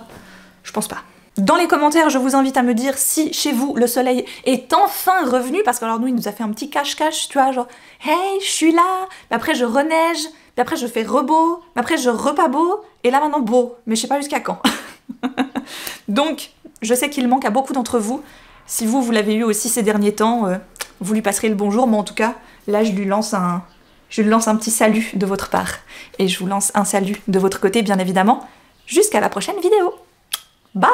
Je pense pas. Dans les commentaires, je vous invite à me dire si chez vous le soleil est enfin revenu, parce que alors nous il nous a fait un petit cache-cache, tu vois, genre hey, je suis là, puis après je reneige, puis après je fais rebeau, puis après je repas beau, et là maintenant beau, mais je sais pas jusqu'à quand. Donc, je sais qu'il manque à beaucoup d'entre vous. Si vous l'avez eu aussi ces derniers temps, vous lui passerez le bonjour, mais en tout cas, là je lui lance un petit salut de votre part. Et je vous lance un salut de votre côté, bien évidemment. Jusqu'à la prochaine vidéo. Bye!